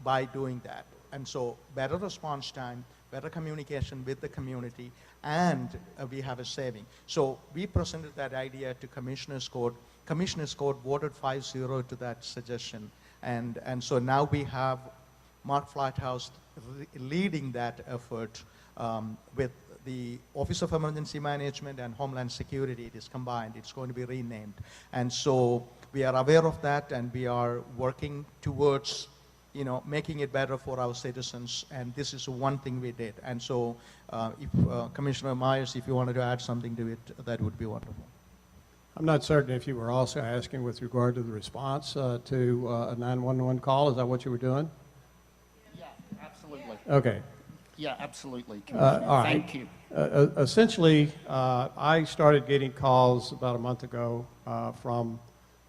by doing that. And so better response time, better communication with the community, and we have a saving. So we presented that idea to Commissioners Court. Commissioners Court voted 5-0 to that suggestion. And so now we have Mark Flathouse leading that effort with the Office of Emergency Management and Homeland Security. It is combined. It's going to be renamed. And so we are aware of that, and we are working towards making it better for our citizens, and this is one thing we did. And so if Commissioner Myers, if you wanted to add something to it, that would be wonderful. I'm not certain if you were also asking with regard to the response to a 911 call. Is that what you were doing? Yeah, absolutely. Okay. Yeah, absolutely. All right. Thank you. Essentially, I started getting calls about a month ago from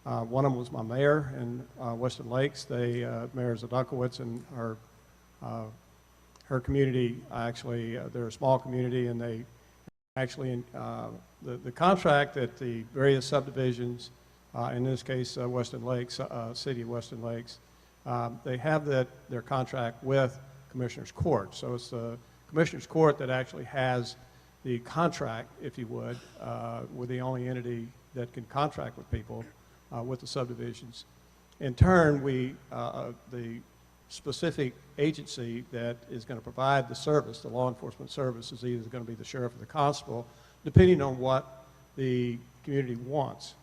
one of them was my mayor in Western Lakes. Mayor Zadokowicz, and her community, actually, they're a small community, and they actually, the contract that the various subdivisions, in this case Western Lakes, City of Western Lakes, they have their contract with Commissioners Court. So it's the Commissioners Court that actually has the contract, if you would, with the only entity that can contract with people with the subdivisions. In turn, the specific agency that is going to provide the service, the law enforcement service, is either going to be the sheriff or the constable, depending on what the community wants.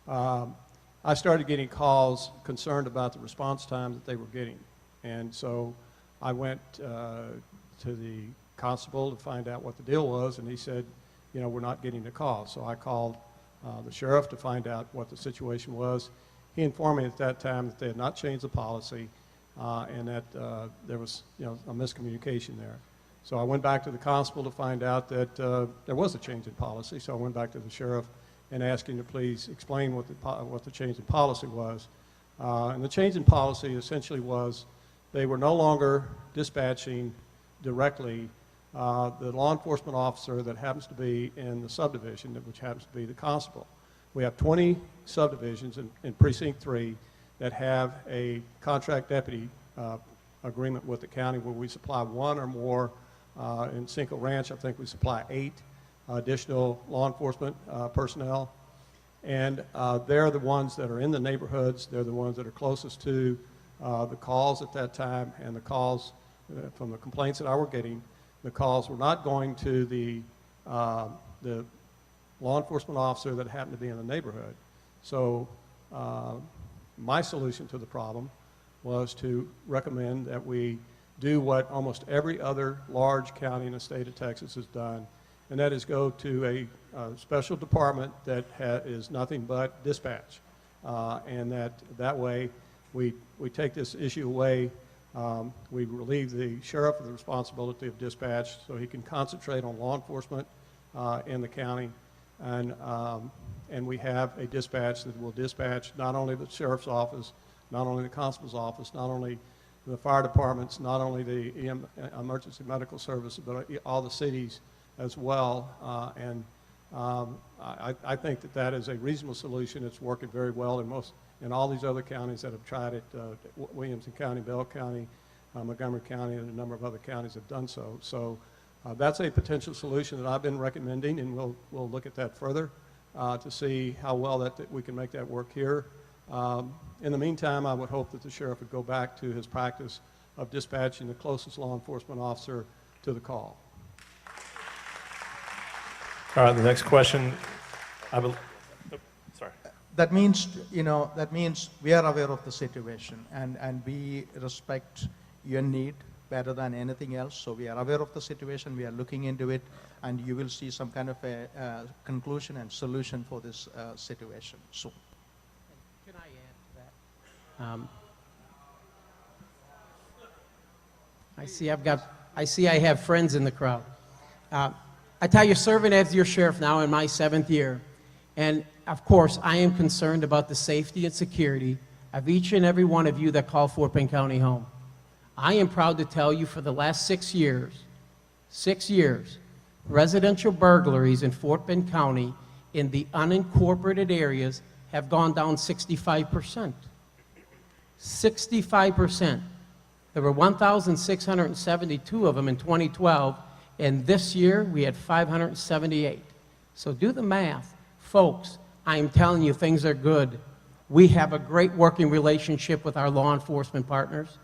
I started getting calls concerned about the response time that they were getting. And so I went to the constable to find out what the deal was, and he said, we're not getting the call. So I called the sheriff to find out what the situation was. He informed me at that time that they had not changed the policy and that there was a miscommunication there. So I went back to the constable to find out that there was a change in policy. So I went back to the sheriff and asked him to please explain what the change in policy was. And the change in policy essentially was they were no longer dispatching directly the law enforcement officer that happens to be in the subdivision, which happens to be the constable. We have 20 subdivisions in Precinct 3 that have a contract deputy agreement with the county where we supply one or more. In Cinco Ranch, I think we supply 8 additional law enforcement personnel. And they're the ones that are in the neighborhoods. They're the ones that are closest to the calls at that time, and the calls from the complaints that I were getting, the calls were not going to the law enforcement officer that happened to be in the neighborhood. So my solution to the problem was to recommend that we do what almost every other large county in the state of Texas has done, and that is go to a special department that is nothing but dispatch. And that way we take this issue away. We relieve the sheriff of the responsibility of dispatch so he can concentrate on law enforcement in the county. And we have a dispatch that will dispatch not only the sheriff's office, not only the constable's office, not only the fire departments, not only the emergency medical services, but all the cities as well. I think that is a reasonable solution. It's working very well in all these other counties that have tried it. Williamson County, Bell County, Montgomery County, and a number of other counties have done so. So that's a potential solution that I've been recommending, and we'll look at that further to see how well that we can make that work here. In the meantime, I would hope that the sheriff would go back to his practice of dispatching the closest law enforcement officer to the call. All right, the next question, sorry. That means, that means we are aware of the situation and we respect your need better than anything else. So we are aware of the situation, we are looking into it, and you will see some kind of a conclusion and solution for this situation soon. Can I add to that? I see I have friends in the crowd. I tell you, serving as your sheriff now in my 7th year, and of course, I am concerned about the safety and security of each and every one of you that call Fort Bend County home. I am proud to tell you for the last 6 years, residential burglaries in Fort Bend County in the unincorporated areas have gone down 65%. 65%. There were 1,672 of them in 2012, and this year we had 578. So do the math. Folks, I am telling you, things are good. We have a great working relationship with our law enforcement partners.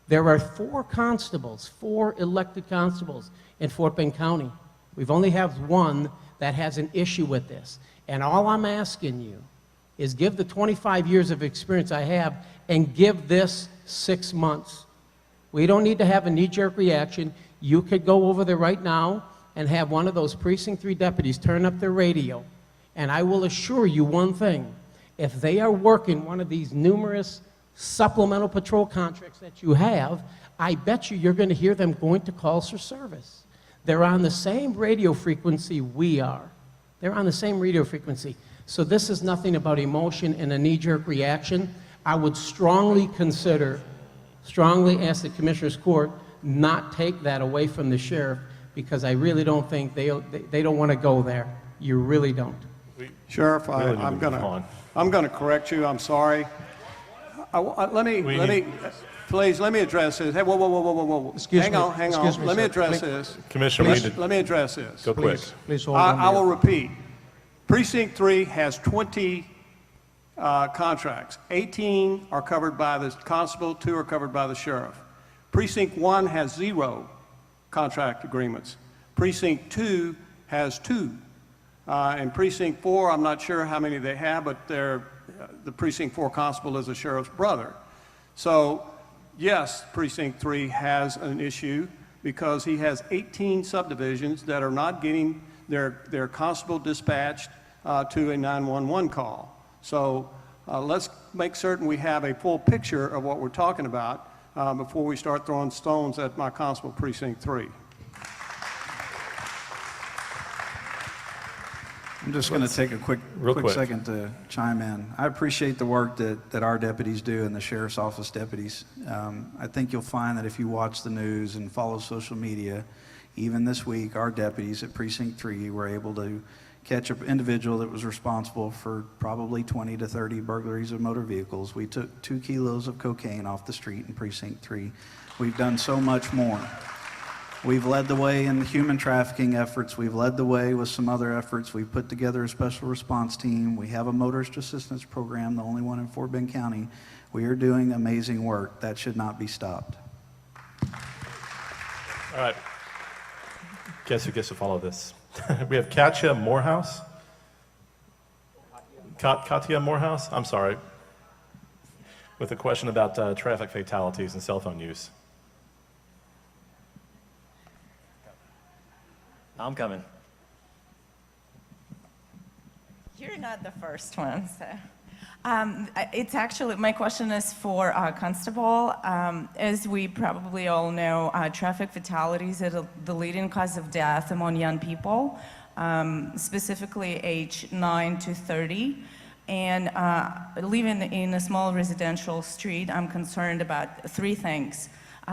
There are 4 constables, 4 elected constables in Fort Bend County. We've only have 1 that has an issue with this. And all I'm asking you is give the 25 years of experience I have and give this 6 months. We don't need to have a knee-jerk reaction. You could go over there right now and have one of those Precinct 3 deputies turn up their radio. And I will assure you one thing. If they are working one of these numerous supplemental patrol contracts that you have, I bet you're going to hear them going to calls for service. They're on the same radio frequency we are. They're on the same radio frequency. So this is nothing about emotion and a knee-jerk reaction. I would strongly ask the Commissioner's Court not take that away from the sheriff, because I really don't think they don't want to go there. You really don't. Sheriff, I'm going to correct you. I'm sorry. Let me address this. Hey, whoa. Hang on. Let me address this. Commissioner, let me address this. Go quick. Please hold on. I will repeat. Precinct 3 has 20 contracts. 18 are covered by the constable, 2 are covered by the sheriff. Precinct 1 has 0 contract agreements. Precinct 2 has 2. And Precinct 4, I'm not sure how many they have, but the Precinct 4 constable is the sheriff's brother. So, yes, Precinct 3 has an issue because he has 18 subdivisions that are not getting their constable dispatched to a 911 call. So let's make certain we have a full picture of what we're talking about before we start throwing stones at my constable Precinct 3. I'm just going to take a quick second to chime in. I appreciate the work that our deputies do and the Sheriff's Office deputies. I think you'll find that if you watch the news and follow social media, even this week, our deputies at Precinct 3 were able to catch an individual that was responsible for probably 20 to 30 burglaries of motor vehicles. We took 2 kilos of cocaine off the street in Precinct 3. We've done so much more. We've led the way in the human trafficking efforts. We've led the way with some other efforts. We've put together a special response team. We have a motorist assistance program, the only one in Fort Bend County. We are doing amazing work. That should not be stopped. All right. Guess who gets to follow this? We have Katya Morehouse. Katya Morehouse? I'm sorry. With a question about traffic fatalities and cell phone use. I'm coming. You're not the first one, so. It's actually, my question is for Constable. As we probably all know, traffic fatalities are the leading cause of death among young people, specifically age 9 to 30. And living in a small residential street, I'm concerned about 3 things.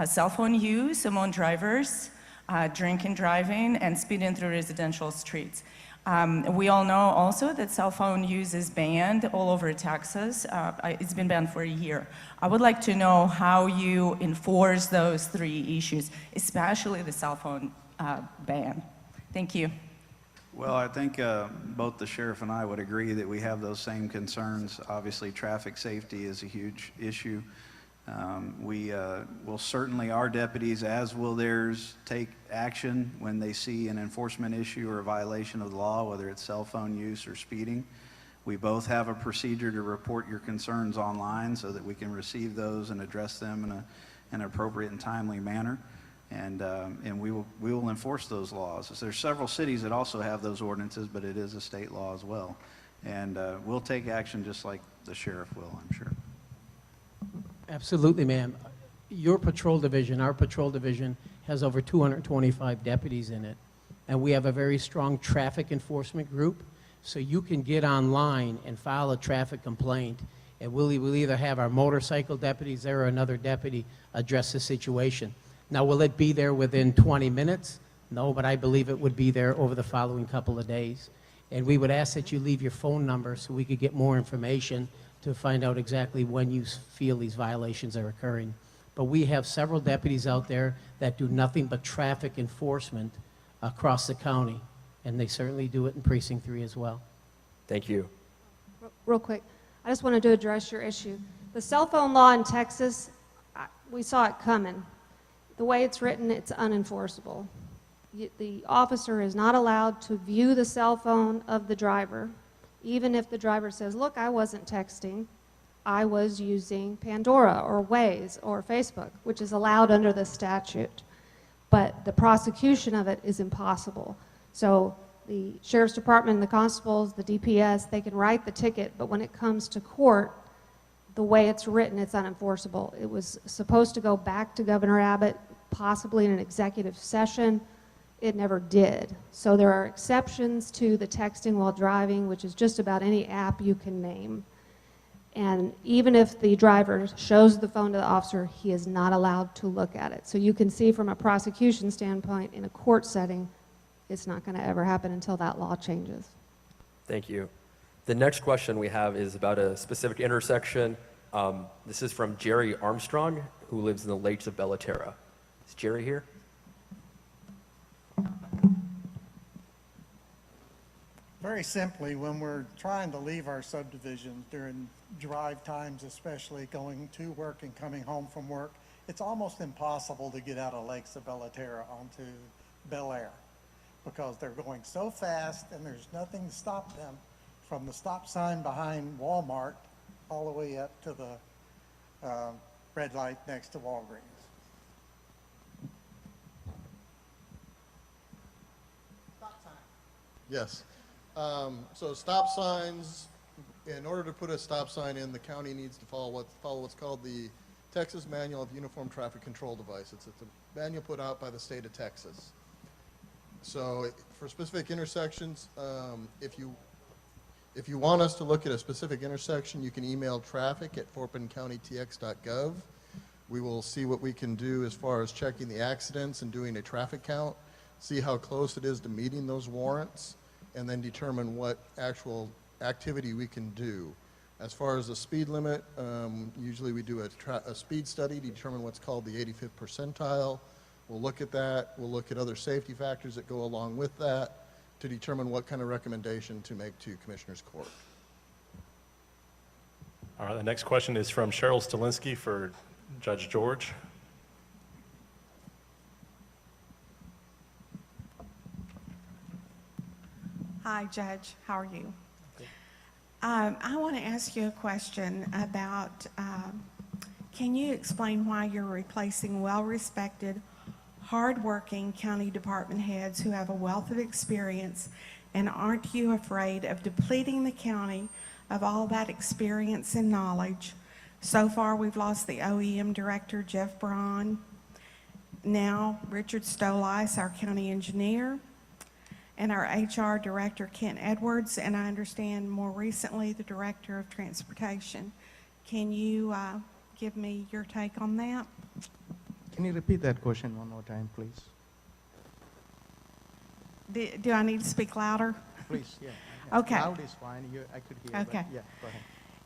Cell phone use among drivers, drinking, driving, and speeding through residential streets. We all know also that cell phone use is banned all over Texas. It's been banned for a year. I would like to know how you enforce those 3 issues, especially the cell phone ban. Thank you. Well, I think both the sheriff and I would agree that we have those same concerns. Obviously, traffic safety is a huge issue. We will certainly, our deputies, as will theirs, take action when they see an enforcement issue or a violation of the law, whether it's cell phone use or speeding. We both have a procedure to report your concerns online so that we can receive those and address them in an appropriate and timely manner. And we will enforce those laws. So there's several cities that also have those ordinances, but it is a state law as well. And we'll take action just like the sheriff will, I'm sure. Absolutely, ma'am. Your patrol division, our patrol division, has over 225 deputies in it. And we have a very strong traffic enforcement group. So you can get online and file a traffic complaint, and we'll either have our motorcycle deputies there or another deputy address the situation. Now, will it be there within 20 minutes? No, but I believe it would be there over the following couple of days. And we would ask that you leave your phone number so we could get more information to find out exactly when you feel these violations are occurring. But we have several deputies out there that do nothing but traffic enforcement across the county, and they certainly do it in Precinct 3 as well. Thank you. Real quick, I just wanted to address your issue. The cell phone law in Texas, we saw it coming. The way it's written, it's unenforceable. The officer is not allowed to view the cell phone of the driver, even if the driver says, look, I wasn't texting, I was using Pandora or Waze or Facebook, which is allowed under the statute. But the prosecution of it is impossible. So the sheriff's department, the constables, the DPS, they can write the ticket, but when it comes to court, the way it's written, it's unenforceable. It was supposed to go back to Governor Abbott, possibly in an executive session. It never did. So there are exceptions to the texting while driving, which is just about any app you can name. And even if the driver shows the phone to the officer, he is not allowed to look at it. So you can see from a prosecution standpoint, in a court setting, it's not going to ever happen until that law changes. Thank you. The next question we have is about a specific intersection. This is from Jerry Armstrong, who lives in the Lakes of Bellaterra. Is Jerry here? Very simply, when we're trying to leave our subdivisions during drive times, especially going to work and coming home from work, it's almost impossible to get out of Lakes of Bellaterra onto Bel Air because they're going so fast and there's nothing to stop them from the stop sign behind Walmart all the way up to the red light next to Walgreens. Yes. So stop signs, in order to put a stop sign in, the county needs to follow what's called the Texas Manual of Uniform Traffic Control Device. It's a manual put out by the state of Texas. So for specific intersections, if you want us to look at a specific intersection, you can email traffic@fortbendcountytx.gov. We will see what we can do as far as checking the accidents and doing a traffic count, see how close it is to meeting those warrants, and then determine what actual activity we can do. As far as the speed limit, usually we do a speed study to determine what's called the 85th percentile. We'll look at that. We'll look at other safety factors that go along with that to determine what kind of recommendation to make to Commissioner's Court. All right, the next question is from Cheryl Stalinsky for Judge George. Hi, Judge. How are you? I want to ask you a question about, can you explain why you're replacing well-respected, hard-working county department heads who have a wealth of experience, and aren't you afraid of depleting the county of all that experience and knowledge? So far, we've lost the OEM director, Jeff Braun. Now, Richard Stolice, our county engineer, and our HR director, Kent Edwards, and I understand more recently the director of transportation. Can you give me your take on that? Can you repeat that question one more time, please? Do I need to speak louder? Please, yeah. Okay. Loud is fine. I could hear. Okay. But yeah, go ahead.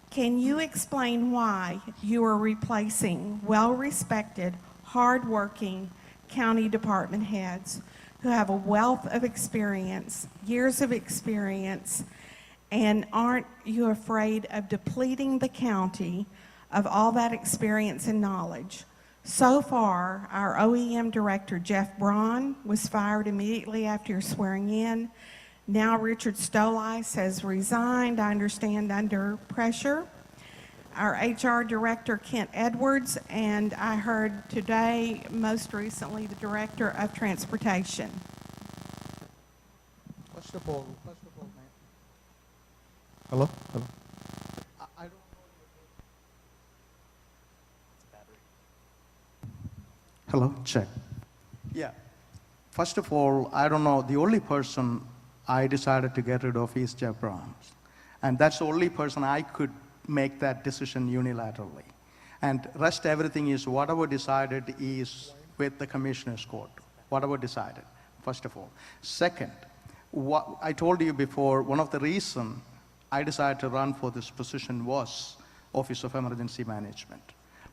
Can you explain why you are replacing well-respected, hard-working county department heads who have a wealth of experience, years of experience, and aren't you afraid of depleting the county of all that experience and knowledge. So far, our OEM director, Jeff Braun, was fired immediately after your swearing in. Now Richard Stolice has resigned, I understand, under pressure. Our HR director, Kent Edwards, and I heard today, most recently, the director of transportation. First of all, ma'am. Hello? Hello? I don't know. Hello, check. Yeah. First of all, I don't know, the only person I decided to get rid of is Jeff Brown. And that's the only person I could make that decision unilaterally. And rest everything is whatever decided is with the Commissioner's Court. Whatever decided, first of all. Second, what I told you before, one of the reasons I decided to run for this position was Office of Emergency Management.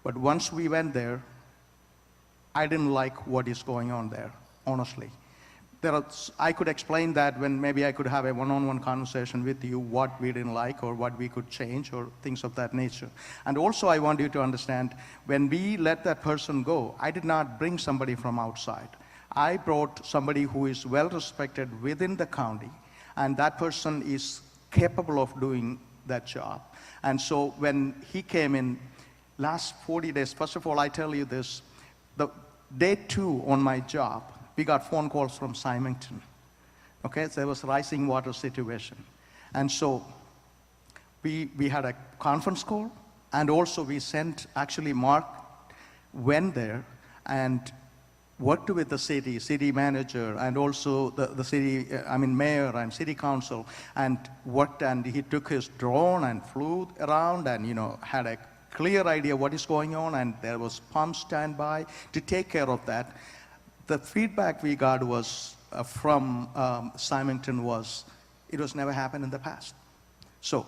But once we went there, I didn't like what is going on there, honestly. I could explain that when maybe I could have a one-on-one conversation with you, what we didn't like or what we could change or things of that nature. And also I want you to understand, when we let that person go, I did not bring somebody from outside. I brought somebody who is well respected within the county, and that person is capable of doing that job. And so when he came in last 40 days, first of all, I tell you this, the day 2 on my job, we got phone calls from Symington. Okay, so there was a rising water situation. And so we had a conference call, and also we sent, actually Mark went there and worked with the city manager, and also the city, mayor and city council, and worked, and he took his drone and flew around and, had a clear idea what is going on, and there was pump standby to take care of that. The feedback we got was from Symington was, it was never happened in the past. So,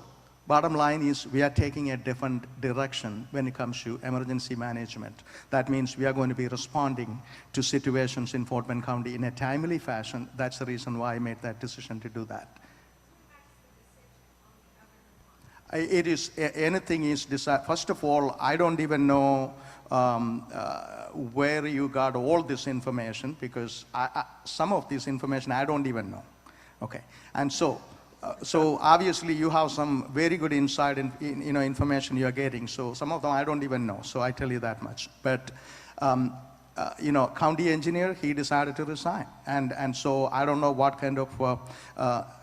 bottom line is we are taking a different direction when it comes to emergency management. That means we are going to be responding to situations in Fort Bend County in a timely fashion. That's the reason why I made that decision to do that. It is, anything is decided. First of all, I don't even know where you got all this information, because some of this information I don't even know. Okay, and so obviously you have some very good insight in information you're getting. So some of them I don't even know. So I tell you that much. But county engineer, he decided to resign, and so I don't know what kind of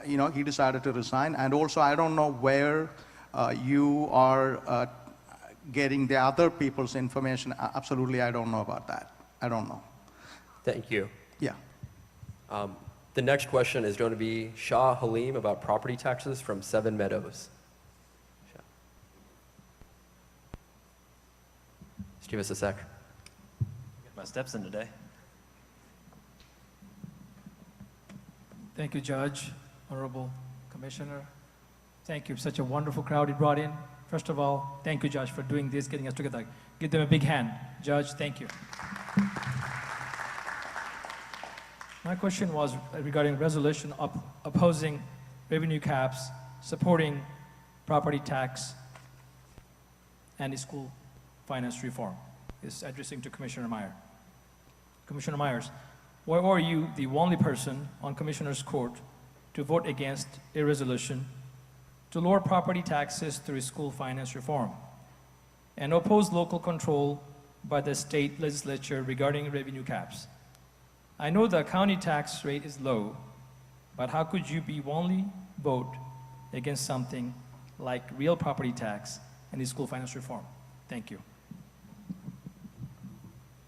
he decided to resign, and also I don't know where you are getting the other people's information. Absolutely, I don't know about that. I don't know. Thank you. Yeah. The next question is going to be Shah Halim about property taxes from Seven Meadows. Shah. Just give us a sec. Get my steps in today. Thank you, Judge, Honorable Commissioner. Thank you for such a wonderful crowd you brought in. First of all, thank you, Judge, for doing this, getting us together. Give them a big hand. Judge, thank you. My question was regarding resolution opposing revenue caps, supporting property tax, and school finance reform. It's addressing to Commissioner Meyer. Commissioner Myers, why are you the only person on Commissioner's Court to vote against a resolution to lower property taxes through school finance reform and oppose local control by the state legislature regarding revenue caps? I know the county tax rate is low, but how could you be only vote against something like real property tax and the school finance reform? Thank you.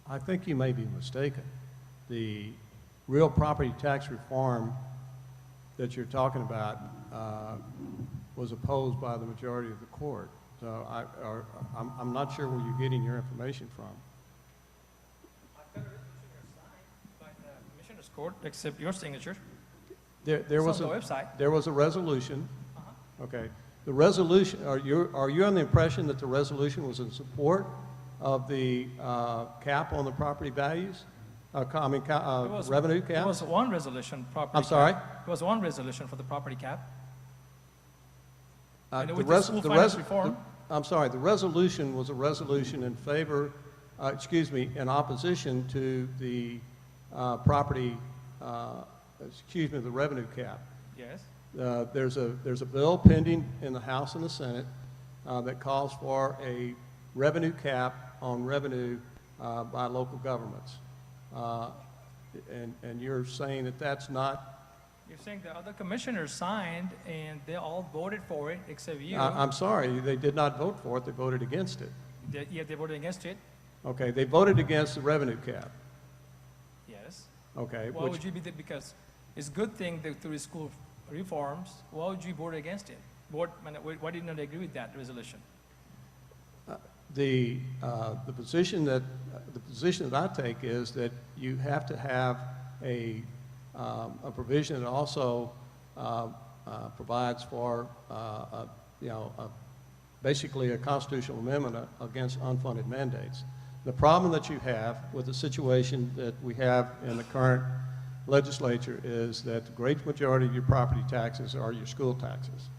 I think you may be mistaken. The real property tax reform that you're talking about was opposed by the majority of the court. So I'm not sure where you're getting your information from. I've got a resolution signed by the Commissioner's Court, except your signature. There was on the website. There was a resolution. Okay. The resolution. Are you on the impression that the resolution was in support of the cap on the property values? Revenue cap. There was one resolution. Property I'm sorry. Cap. There was one resolution for the property cap. The school finance reform. I'm sorry, the resolution was a resolution in favor, in opposition to the property, the revenue cap. Yes. There's a bill pending in the House and the Senate that calls for a revenue cap on revenue by local governments. And you're saying that that's not. You're saying the other commissioners signed and they all voted for it except you. I'm sorry, they did not vote for it, they voted against it. They voted against it? Okay, they voted against the revenue cap. Yes. Okay. Why would you be there? Because it's a good thing that through the school reforms, why would you vote against it? Why did you not agree with that resolution? The position that I take is that you have to have a provision that also provides for basically a constitutional amendment against unfunded mandates. The problem that you have with the situation that we have in the current legislature is that the great majority of your property taxes are your school taxes.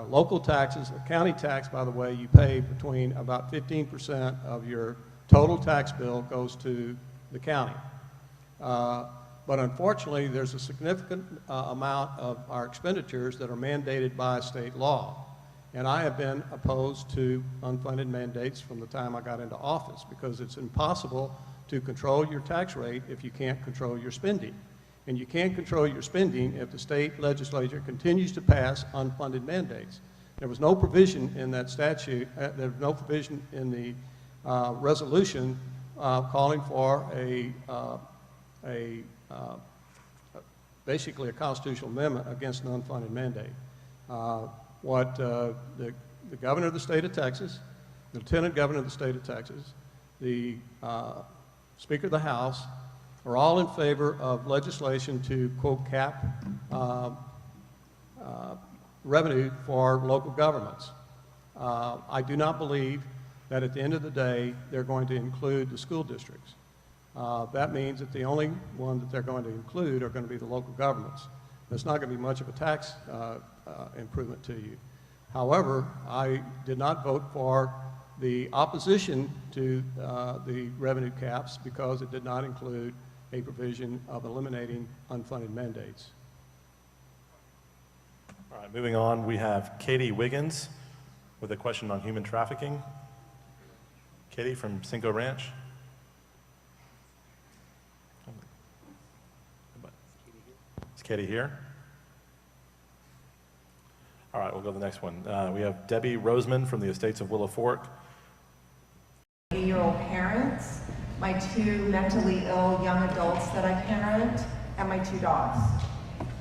Local taxes, county tax, by the way, you pay between about 15% of your total tax bill goes to the county. But unfortunately, there's a significant amount of our expenditures that are mandated by state law. And I have been opposed to unfunded mandates from the time I got into office because it's impossible to control your tax rate if you can't control your spending. And you can't control your spending if the state legislature continues to pass unfunded mandates. There was no provision in that statute, there was no provision in the resolution calling for basically a constitutional amendment against an unfunded mandate. What the governor of the state of Texas, the lieutenant governor of the state of Texas, the Speaker of the House, are all in favor of legislation to, quote, cap revenue for local governments. I do not believe that at the end of the day, they're going to include the school districts. That means that the only one that they're going to include are going to be the local governments. It's not going to be much of a tax improvement to you. However, I did not vote for the opposition to the revenue caps because it did not include a provision of eliminating unfunded mandates. All right, moving on, we have Katie Wiggins with a question on human trafficking. Katie from Cinco Ranch. Is Katie here? All right, we'll go to the next one. We have Debbie Roseman from the Estates of Willow Fork. 80-year-old parents, my 2 mentally ill young adults that I parent, and my 2 dogs.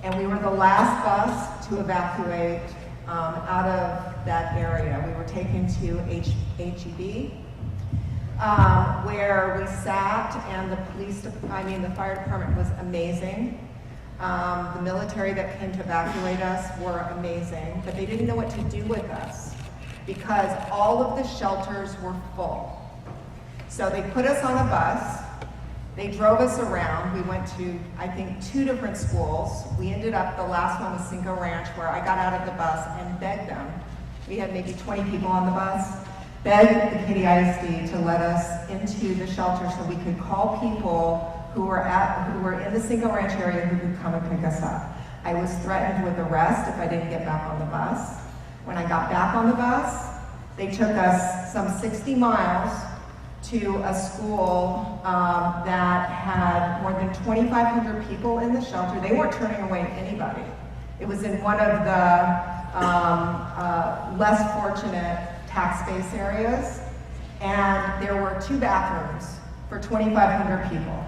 And we were the last bus to evacuate out of that area. We were taken to HEB, where we sat, and the fire department was amazing. The military that came to evacuate us were amazing, but they didn't know what to do with us because all of the shelters were full. So they put us on a bus, they drove us around. We went to, I think, 2 different schools. We ended up, the last one was Cinco Ranch, where I got out of the bus and begged them. We had maybe 20 people on the bus, begged the Kitty ISD to let us into the shelter so we could call people who were in the Cinco Ranch area who could come and pick us up. I was threatened with arrest if I didn't get back on the bus. When I got back on the bus, they took us some 60 miles to a school that had more than 2,500 people in the shelter. They weren't turning away anybody. It was in one of the less fortunate tax base areas, and there were 2 bathrooms for 2,500 people.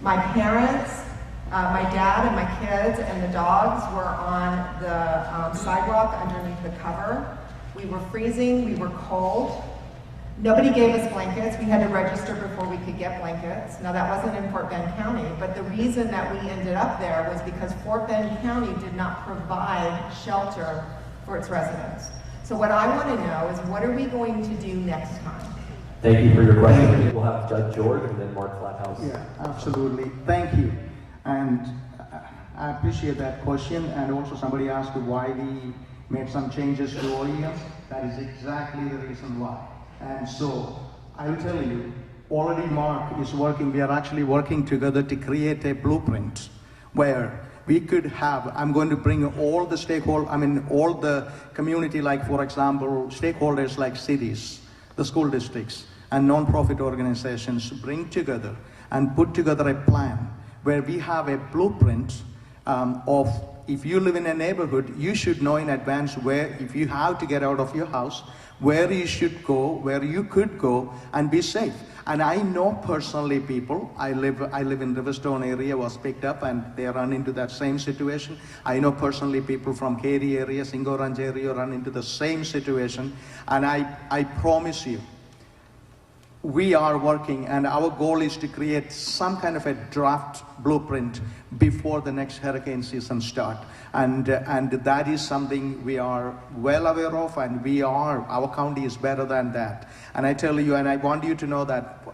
My parents, my dad and my kids and the dogs were on the sidewalk underneath the cover. We were freezing, we were cold. Nobody gave us blankets. We had to register before we could get blankets. Now that wasn't in Fort Bend County, but the reason that we ended up there was because Fort Bend County did not provide shelter for its residents. So what I want to know is, what are we going to do next time? Thank you for your question. We'll have Judge George and then Mark Flathouse. Yeah, absolutely. Thank you. And I appreciate that question. And also somebody asked why the made some changes to OEM. That is exactly the reason why. And so I will tell you, already Mark is working, we are actually working together to create a blueprint where we could have, I'm going to bring all the stakeholders, all the community, like for example, stakeholders like cities, the school districts, and non-profit organizations bring together and put together a plan where we have a blueprint of, if you live in a neighborhood, you should know in advance where, if you have to get out of your house, where you should go, where you could go, and be safe. And I know personally people, I live in Riverstone area, was picked up and they run into that same situation. I know personally people from Katy area, Singoranj area run into the same situation. And I promise you, we are working, and our goal is to create some kind of a draft blueprint before the next hurricane season starts. And that is something we are well aware of, and our county is better than that. And I tell you, and I want you to know that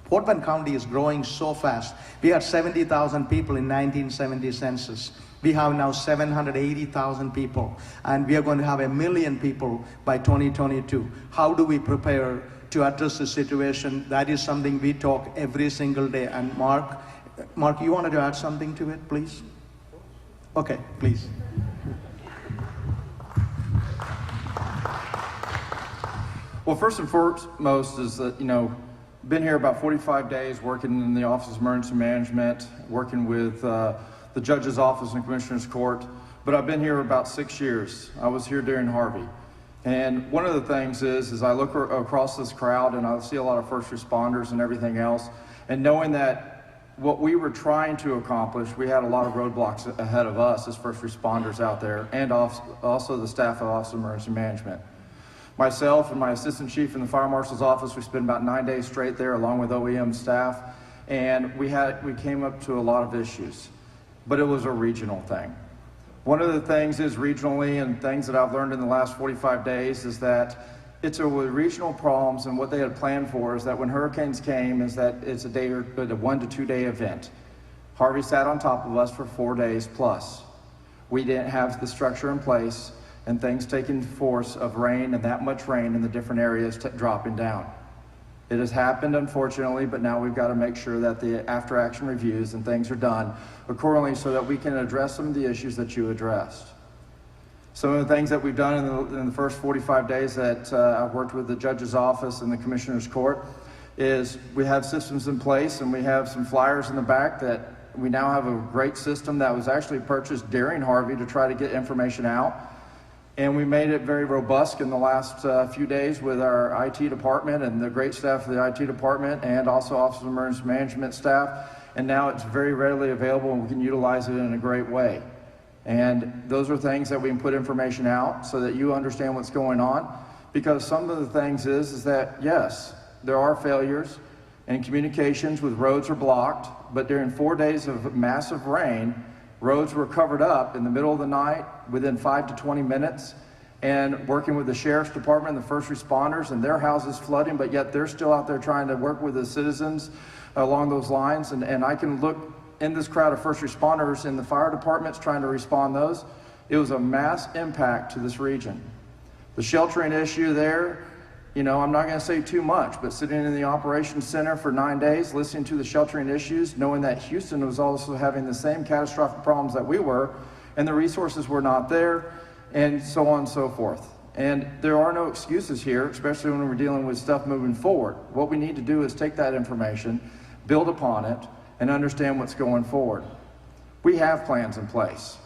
Fort Bend County is growing so fast. We had 70,000 people in 1970 census. We have now 780,000 people, and we are going to have 1 million people by 2022. How do we prepare to address the situation? That is something we talk every single day. And Mark, you wanted to add something to it, please? Okay, please. Well, first and foremost is that, been here about 45 days working in the Office of Emergency Management, working with the Judge's Office and Commissioner's Court, but I've been here about 6 years. I was here during Harvey. And one of the things is I look across this crowd and I see a lot of first responders and everything else, and knowing that what we were trying to accomplish, we had a lot of roadblocks ahead of us as first responders out there, and also the staff of Office of Emergency Management. Myself and my assistant chief in the fire marshal's office, we spent about 9 days straight there along with OEM staff, and we came up to a lot of issues, but it was a regional thing. One of the things is regionally, and things that I've learned in the last 45 days, is that it's a regional problems, and what they had planned for is that when hurricanes came, is that it's a 1 to 2 day event. Harvey sat on top of us for 4 days plus. We didn't have the structure in place, and things taking force of rain and that much rain in the different areas dropping down. It has happened, unfortunately, but now we've got to make sure that the after-action reviews and things are done accordingly so that we can address some of the issues that you addressed. Some of the things that we've done in the first 45 days that I've worked with the Judge's Office and the Commissioner's Court is we have systems in place, and we have some flyers in the back that we now have a great system that was actually purchased during Harvey to try to get information out. And we made it very robust in the last few days with our IT department and the great staff of the IT department, and also Office of Emergency Management staff. And now it's very readily available, and we can utilize it in a great way. And those are things that we can put information out so that you understand what's going on. Because some of the things is that, yes, there are failures, and communications with roads are blocked, but during 4 days of massive rain, roads were covered up in the middle of the night within 5 to 20 minutes, and working with the Sheriff's Department and the first responders, and their houses flooding, but yet they're still out there trying to work with the citizens along those lines. And I can look in this crowd of first responders in the fire departments trying to respond those. It was a mass impact to this region. The sheltering issue there, I'm not going to say too much, but sitting in the operations center for 9 days, listening to the sheltering issues, knowing that Houston was also having the same catastrophic problems that we were, and the resources were not there, and so on and so forth. And there are no excuses here, especially when we're dealing with stuff moving forward. What we need to do is take that information, build upon it, and understand what's going forward. We have plans in place,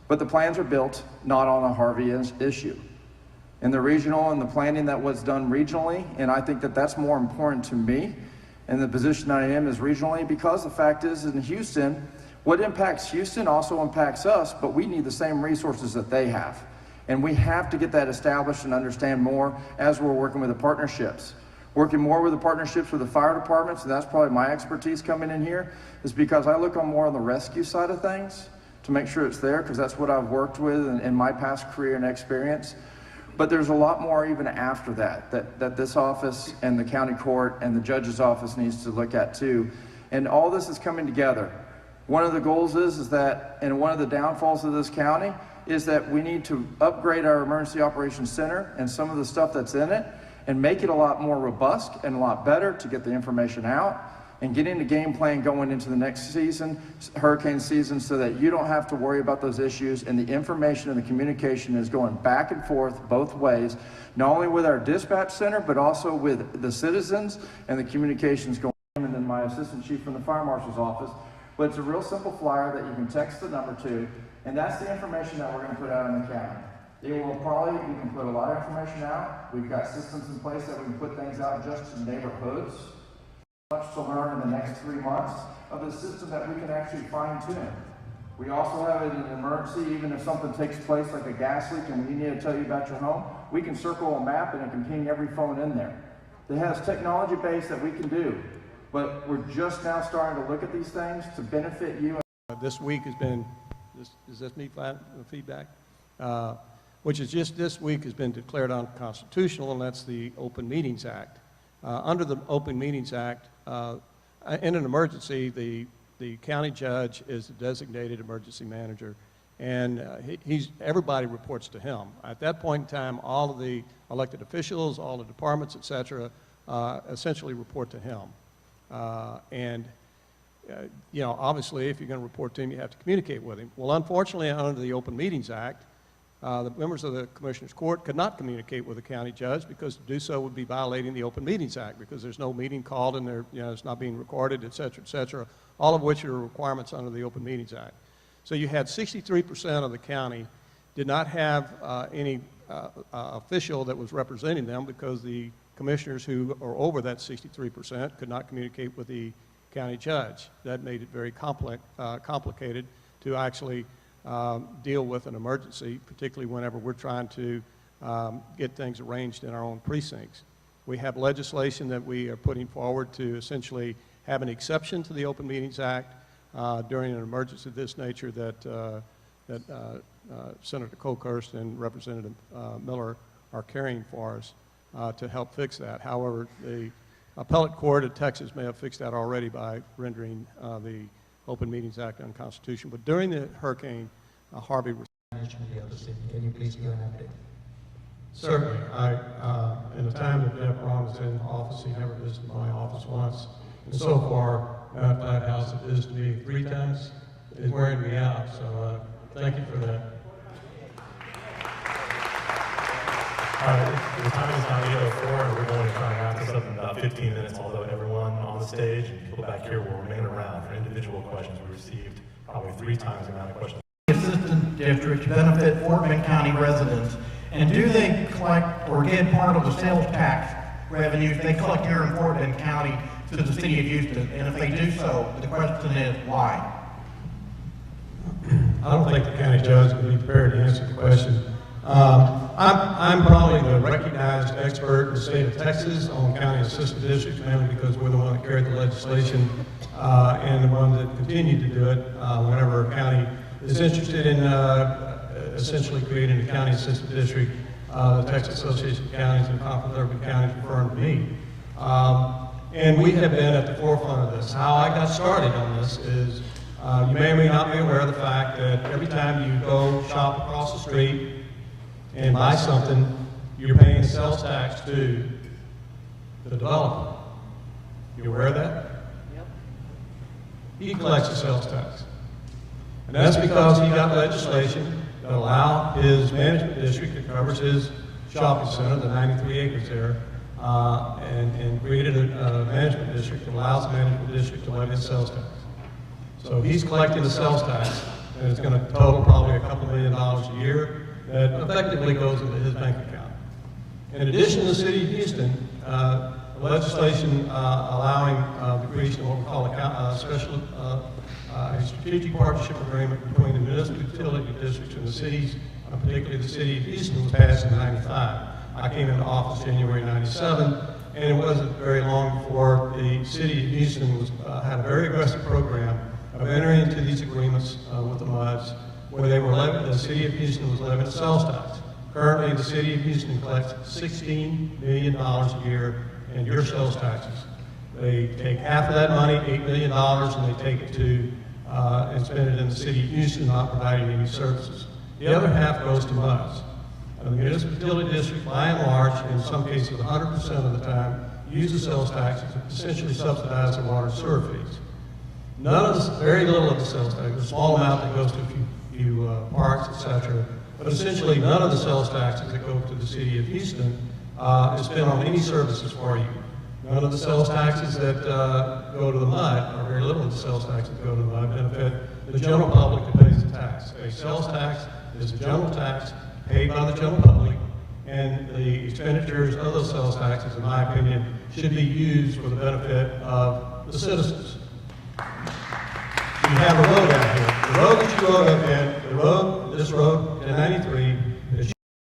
but the plans are built not on a Harvey issue. In the regional and the planning that was done regionally, and I think that that's more important to me in the position I am is regionally, because the fact is in Houston, what impacts Houston also impacts us, but we need the same resources that they have. And we have to get that established and understand more as we're working with the partnerships. Working more with the partnerships with the fire departments, and that's probably my expertise coming in here, is because I look more on the rescue side of things to make sure it's there, because that's what I've worked with in my past career and experience. But there's a lot more even after that this office and the county court and the judge's office needs to look at too. And all this is coming together. One of the goals is that, and one of the downfalls of this county is that we need to upgrade our emergency operations center and some of the stuff that's in it and make it a lot more robust and a lot better to get the information out and get into game plan going into the next season, hurricane season, so that you don't have to worry about those issues and the information and the communication is going back and forth both ways, not only with our dispatch center, but also with the citizens and the communications going on. And then my assistant chief from the fire marshal's office. But it's a real simple flyer that you can text the number to, and that's the information that we're going to put out in the county. It will probably, we can put a lot of information out. We've got systems in place that we can put things out just to neighborhoods. Much to learn in the next 3 months of the system that we can actually fine tune. We also have it in an emergency, even if something takes place like a gas leak and we need to tell you about your home, we can circle a map and it can ping every phone in there. It has technology base that we can do, but we're just now starting to look at these things to benefit you. This week has been, is this me feedback? Which is just this week has been declared unconstitutional, and that's the Open Meetings Act. Under the Open Meetings Act, in an emergency, the county judge is the designated emergency manager, and everybody reports to him. At that point in time, all of the elected officials, all the departments, et cetera, essentially report to him. You know, obviously, if you're going to report to him, you have to communicate with him. Well, unfortunately, under the Open Meetings Act, the members of the Commissioner's Court could not communicate with the county judge because to do so would be violating the Open Meetings Act because there's no meeting called and it's not being recorded, et cetera, all of which are requirements under the Open Meetings Act. So you had 63% of the county did not have any official that was representing them because the commissioners who are over that 63% could not communicate with the county judge. That made it very complicated to actually deal with an emergency, particularly whenever we're trying to get things arranged in our own precincts. We have legislation that we are putting forward to essentially have an exception to the Open Meetings Act during an emergency of this nature that Senator Cokhurst and Representative Miller are carrying for us to help fix that. However, the appellate court of Texas may have fixed that already by rendering the Open Meetings Act unconstitutional. But during the Hurricane Harvey, can you please give an update? Certainly. In the time that Jeff Braun was in office, he never visited my office once. And so far, Mount Flat House has visited me 3 times. It's wearing me out, so thank you for that. All right, the time is now 8:04, and we're going to try and wrap this up in about 15 minutes, although everyone on the stage and people back here will remain around for individual questions. We received probably 3 times the amount of questions. Assistant districts benefit Fort Bend County residents, and do they collect or get part of the sales tax revenues they collect here in Fort Bend County to the city of Houston? And if they do so, the question is why? I don't think the county judge would be prepared to answer the question. I'm probably the recognized expert in the state of Texas on county assistant districts, mainly because we're the one that carried the legislation and the one that continued to do it whenever a county is interested in essentially creating a county assistant district. The Texas Association of Counties and Conflict of Urban Counties referring to me. And we have been at the forefront of this. How I got started on this is you may or may not be aware of the fact that every time you go shop across the street and buy something, you're paying sales tax to the developer. You aware of that? Yep. He collects the sales tax. And that's because he got legislation that allow his management district that covers his shopping center, the 93 acres there, and created a management district that allows the management district to levy the sales tax. So he's collecting the sales tax, and it's going to total probably a couple $1 million a year that effectively goes into his bank account. In addition to the city of Houston, legislation allowing the creation of what we call a strategic partnership agreement between the municipal utility districts and the cities, particularly the city of Houston, was passed in '95. I came into office January '97, and it wasn't very long before the city of Houston had a very aggressive program of entering into these agreements with the MUDs, where they were the city of Houston was levying a sales tax. Currently, the city of Houston collects $16 million a year in your sales taxes. They take half of that money, $8 million, and they take it to and spend it in the city of Houston, not providing any services. The other half goes to MUDs. The municipal utility district, by and large, in some cases 100% of the time, use the sales tax to essentially subsidize their water and sewer fees. None of the, very little of the sales tax, a small amount that goes to a few parks, etc., but essentially none of the sales taxes that go to the city of Houston is spent on any services for you. None of the sales taxes that go to the MUD, or very little of the sales taxes that go to the MUD, benefit the general public that pays the tax. A sales tax is a general tax paid by the general public, and the expenditures of those sales taxes, in my opinion, should be used for the benefit of the citizens. You have a road out here. The road that you rode up in, this road, 1093,